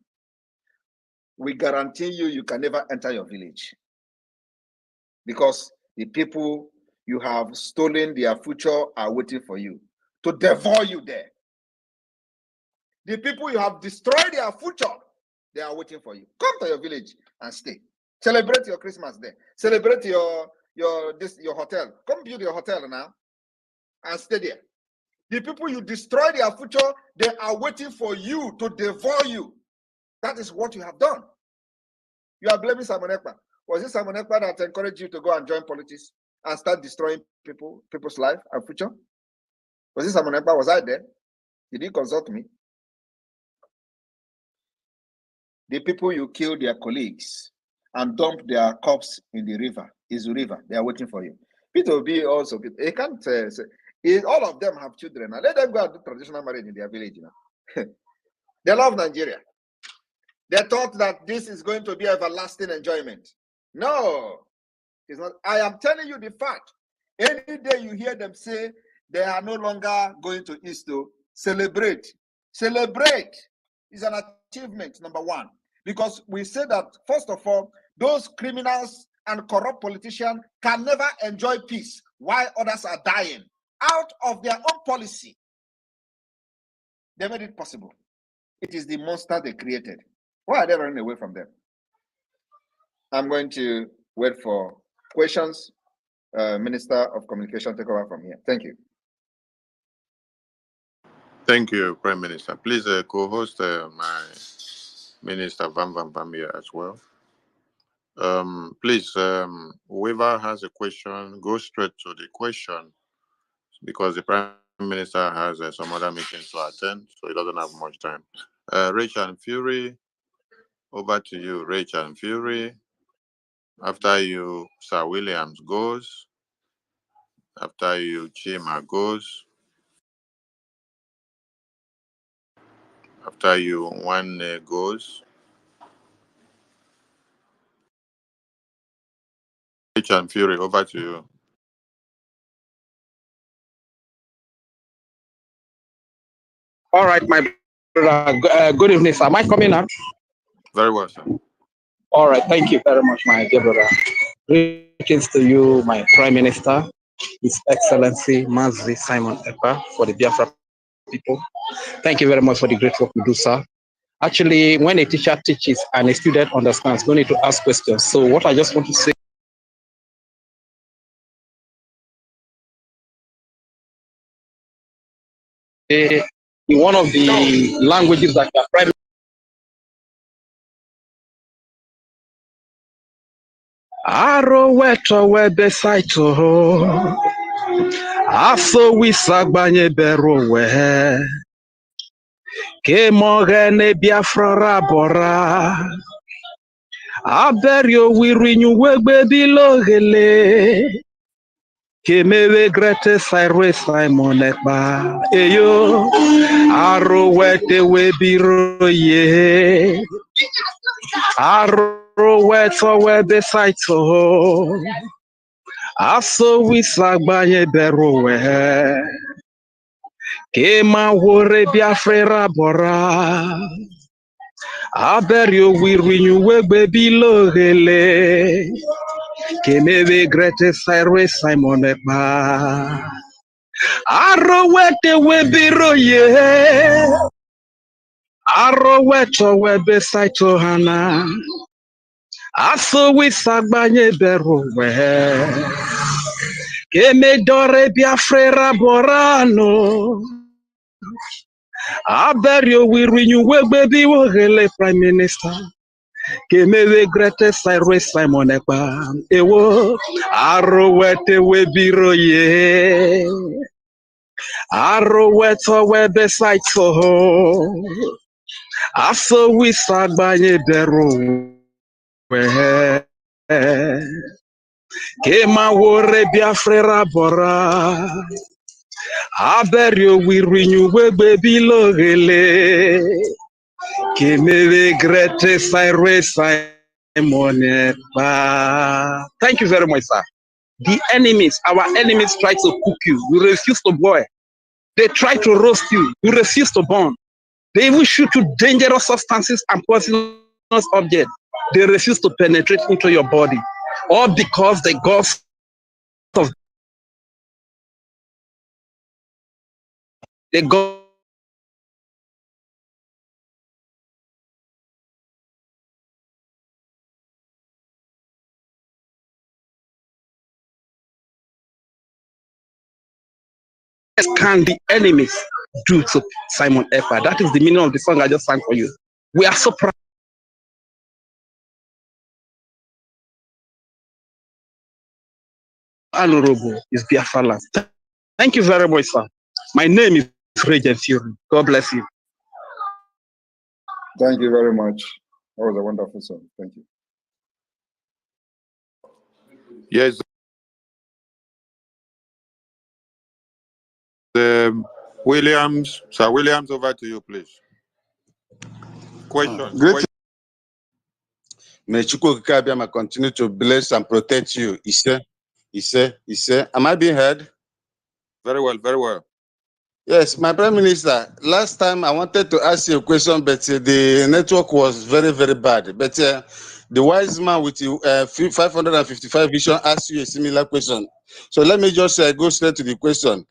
We guarantee you can never enter your village. Because the people you have stolen their future are waiting for you to devour you there. The people you have destroyed their future, they are waiting for you. Come to your village and stay. Celebrate your Christmas there. Celebrate your hotel. Come build your hotel now and stay there. The people you destroy their future, they are waiting for you to devour you. That is what you have done. You are blaming Simon Ekpa. Was it Simon Ekpa that encouraged you to go and join politics and start destroying people's life and future? Was it Simon Ekpa? Was I there? Did you consult me? The people you kill their colleagues and dump their corpse in the river, Izu River, they are waiting for you. Peter Obi also, he can't say, all of them have children. Now let them go and do traditional marriage in their village. They love Nigeria. They thought that this is going to be everlasting enjoyment. No, it's not. I am telling you the fact. Any day you hear them say they are no longer going to East to celebrate. Celebrate is an achievement, number one. Because we say that, first of all, those criminals and corrupt politicians can never enjoy peace while others are dying. Out of their own policy, they made it possible. It is the monster they created. Why are they running away from them? I'm going to wait for questions. Minister of Communication, take over from here. Thank you. Thank you, Prime Minister. Please co-host my Minister Van here as well. Please, whoever has a question, go straight to the question, because the Prime Minister has some other meetings to attend, so he doesn't have much time. Rachel and Fury, over to you, Rachel and Fury. After you, Sir Williams goes. After you, Chima goes. After you, One goes. Rachel and Fury, over to you. All right, my brother. Good evening, sir. Am I coming up? Very well, sir. All right. Thank you very much, my dear brother. Greetings to you, my Prime Minister, His Excellency Mazi Simon Ekpa, for the Biafra people. Thank you very much for the great work you do, sir. Actually, when a teacher teaches and a student understands, no need to ask questions. So what I just want to say, in one of the languages that the Prime Aro weto webe saito aso wisagbanye bero we ke mogene Biafra rabora aberio wirinyu wegbe bilogele ke mewe grete sairwe Simon Ekpa eyo aro wete webiro ye aro weto webe saito aso wisagbanye bero we ke ma wore Biafra bora Aberio we renew baby logele. Keneve Grete Cyrus Simon Eba. Arrowete webiro ye. Arroweto webe saito hana. Aso we sagbanye berowe. Keme dore Biafra borano. Aberio we renew baby wogele Prime Minister. Keme we Grete Cyrus Simon Eba. Ewo. Arrowete webiro ye. Arroweto webe saito. Aso we sagbanye berowe. Kema wore Biafra bora. Aberio we renew baby logele. Keme Grete Cyrus Simon Eba. Thank you very much, sir. The enemies, our enemies try to cook you. You refuse to boil. They try to roast you. You refuse to burn. They even shoot you dangerous substances and poisonous objects. They refuse to penetrate into your body. All because the gods of the gods can the enemies do to Simon Ekpa. That is the meaning of the song I just sang for you. We are so proud. Honorable is Biafrans. Thank you very much, sir. My name is Regent Fury. God bless you. Thank you very much. That was a wonderful song. Thank you. Yes. Williams, Sir Williams, over to you, please. Questions. Great. May Chukwuka continue to bless and protect you. Am I being heard? Very well, very well. Yes, my Prime Minister, last time I wanted to ask you a question, but the network was very, very bad. But the wise man with 555 vision asked you a similar question. So let me just go straight to the question.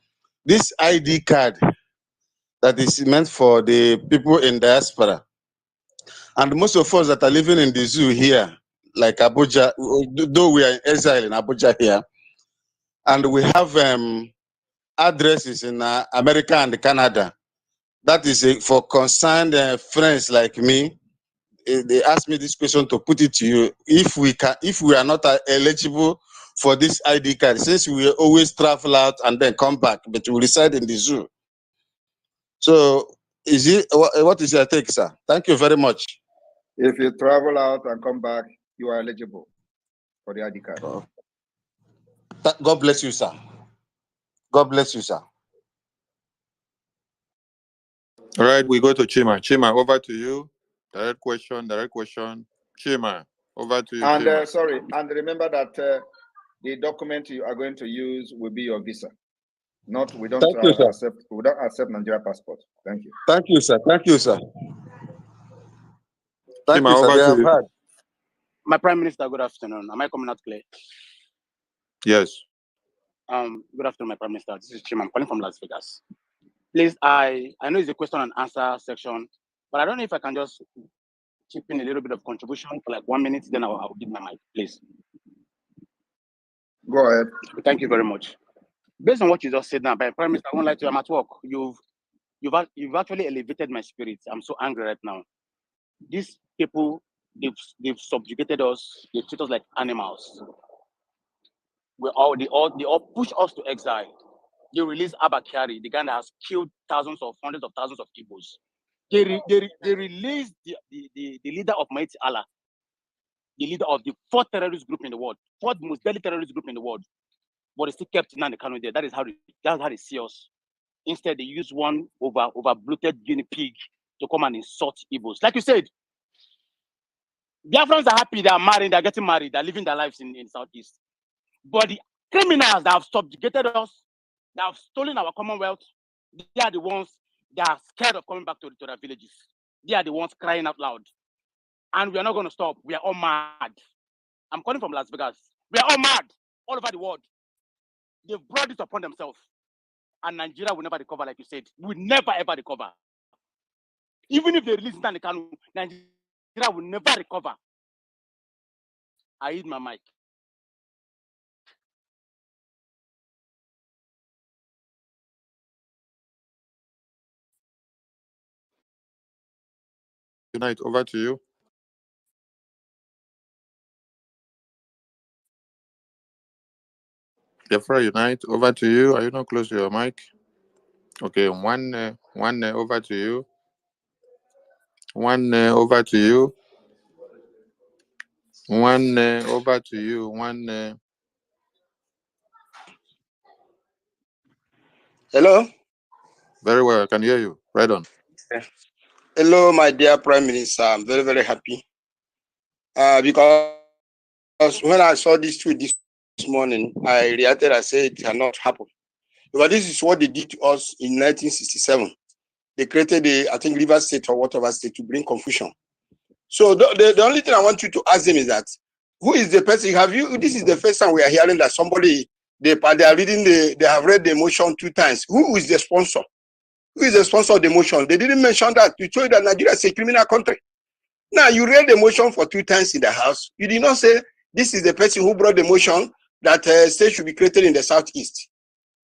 This ID card that is meant for the people in diaspora, and most of us that are living in the zoo here, like Abuja, though we are in exile in Abuja here, and we have addresses in America and Canada. That is for concerned friends like me. They asked me this question to put it to you. If we are not eligible for this ID card, since we always travel out and then come back, but we reside in the zoo. So, what is your take, sir? Thank you very much. If you travel out and come back, you are eligible for the ID card. Oh. God bless you, sir. God bless you, sir. All right, we go to Chima. Chima, over to you. Direct question. Chima, over to you. And sorry, and remember that the document you are going to use will be your visa. We don't accept Nigeria passport. Thank you. Thank you, sir. Thank you, sir. Thank you, sir. Over to you. My Prime Minister, good afternoon. Am I coming out clear? Yes. Good afternoon, my Prime Minister. This is Chima. I'm calling from Las Vegas. Please, I know it's a question and answer section, but I don't know if I can just chip in a little bit of contribution for like 1 minute, then I'll give my mic, please. Go ahead. Thank you very much. Based on what you just said now, by Prime Minister, I won't lie to you, I'm at work. You've actually elevated my spirit. I'm so angry right now. These people, they've subjugated us. They treat us like animals. They all push us to exile. They release Abakari, the guy that has killed hundreds of thousands of Igbos. They released the leader of Mighty Allah, the leader of the fourth terrorist group in the world, fourth most deadly terrorist group in the world. But they still kept Nnamdi Kanu there. That's how they see us. Instead, they use one over bloated guinea pig to come and insult Igbos. Like you said, Biafrans are happy, they are married, they're getting married, they're living their lives in Southeast. But the criminals that have subjugated us, that have stolen our commonwealth, they are the ones that are scared of coming back to their villages. They are the ones crying out loud. And we are not going to stop. We are all mad. I'm calling from Las Vegas. We are all mad all over the world. They've brought this upon themselves. And Nigeria will never recover, like you said. Will never, ever recover. Even if they release Stanley Kanu, Nigeria will never recover. I hit my mic. Unite, over to you. Biafra Unite, over to you. Are you not close to your mic? Okay, one over to you. One over to you. One over to you. One. Hello. Very well, I can hear you. Right on. Hello, my dear Prime Minister. I'm very, very happy because when I saw this tweet this morning, I reacted. I said it cannot happen. Because this is what they did to us in 1967. They created I think, River State or whatever state to bring confusion. So the only thing I want you to ask them is that, who is the person? This is the first time we are hearing that somebody, they are reading, they have read the motion 2 times. Who is the sponsor? Who is the sponsor of the motion? They didn't mention that. To show you that Nigeria is a criminal country. Now, you read the motion for 2 times in the House. You did not say, this is the person who brought the motion that state should be created in the Southeast.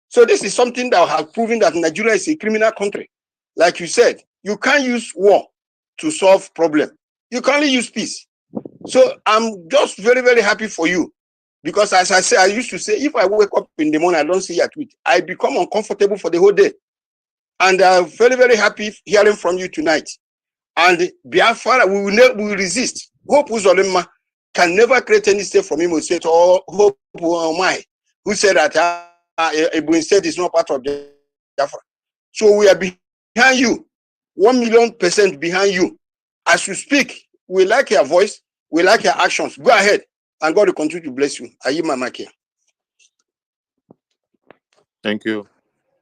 So this is something that has proven that Nigeria is a criminal country. Like you said, you can't use war to solve problem. You can only use peace. So I'm just very, very happy for you. Because as I say, I used to say, if I wake up in the morning, I don't see your tweet, I become uncomfortable for the whole day. And I'm very, very happy hearing from you tonight. And Biafra, we will resist. Hope Uzolema can never create any state from Imo State, or Hope Omai, who said that Ebony State is not part of Biafra. So we are behind you, 1,000,000% behind you. As you speak, we like your voice, we like your actions. Go ahead, and God will continue to bless you. I yield my mic here. Thank you.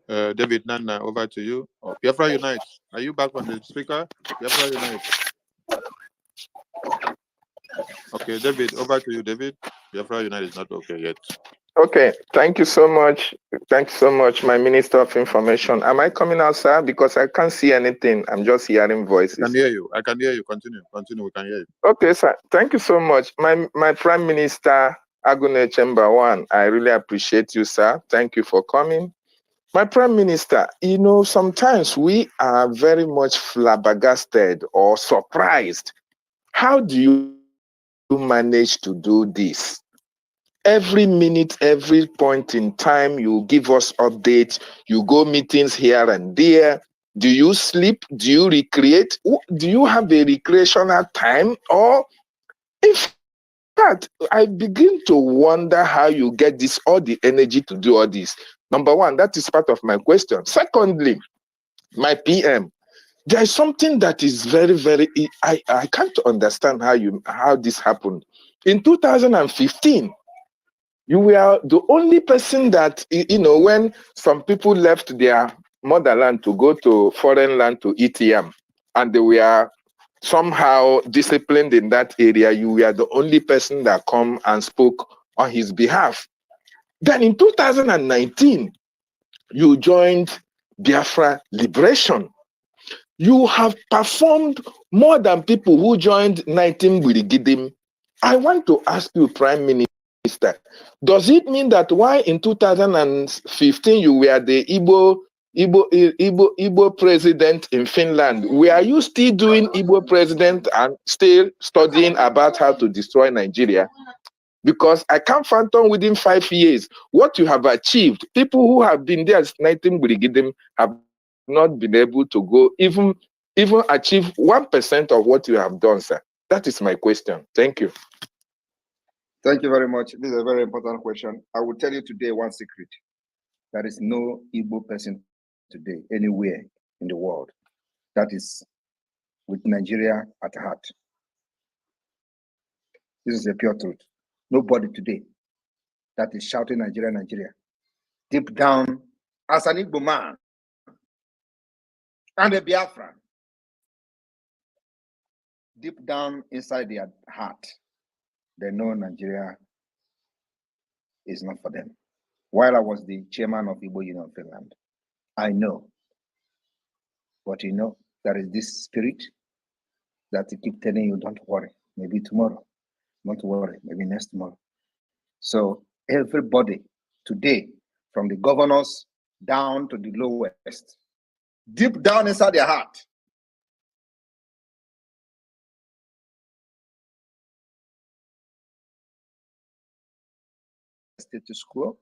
David Nana, over to you. Oh, Biafra Unite. Are you back on the speaker? Biafra Unite. Okay, David, over to you, David. Biafra Unite is not okay yet. Okay, thank you so much. Thank you so much, my Minister of Information. Am I coming out, sir? Because I can't see anything. I'm just hearing voices. I can hear you. I can hear you. Continue. Continue. We can hear you. Okay, sir. Thank you so much. My Prime Minister, Agune Chamber One, I really appreciate you, sir. Thank you for coming. My Prime Minister, you know, sometimes we are very much flabbergasted or surprised. How do you manage to do this? Every minute, every point in time, you give us updates, you go meetings here and there. Do you sleep? Do you recreate? Do you have a recreational time? Or, in fact, I begin to wonder how you get all the energy to do all this. Number one, that is part of my question. Secondly, my PM, there is something that is very, very, I can't understand how this happened. In 2015, you were the only person that, you know, when some people left their motherland to go to foreign land to eat yam, and they were somehow disciplined in that area, you were the only person that come and spoke on his behalf. Then in 2019, you joined Biafra Liberation. You have performed more than people who joined 19 Birigidim. I want to ask you, Prime Minister, does it mean that why in 2015 you were the Igbo president in Finland, were you still doing Igbo president and still studying about how to destroy Nigeria? Because I can't fathom within 5 years what you have achieved. People who have been there since 19 Birigidim have not been able to go even achieve 1% of what you have done, sir. That is my question. Thank you. Thank you very much. This is a very important question. I will tell you today one secret. There is no Igbo person today anywhere in the world that is with Nigeria at heart. This is a pure truth. Nobody today that is shouting Nigeria, Nigeria. Deep down, as an Igbo man and a Biafran, deep down inside their heart, they know Nigeria is not for them. While I was the chairman of Igbo Union of Finland, I know. But you know, there is this spirit that keep telling you, don't worry, maybe tomorrow. Don't worry, maybe next tomorrow. So everybody today, from the governors down to the lowest, deep down inside their heart, status quo,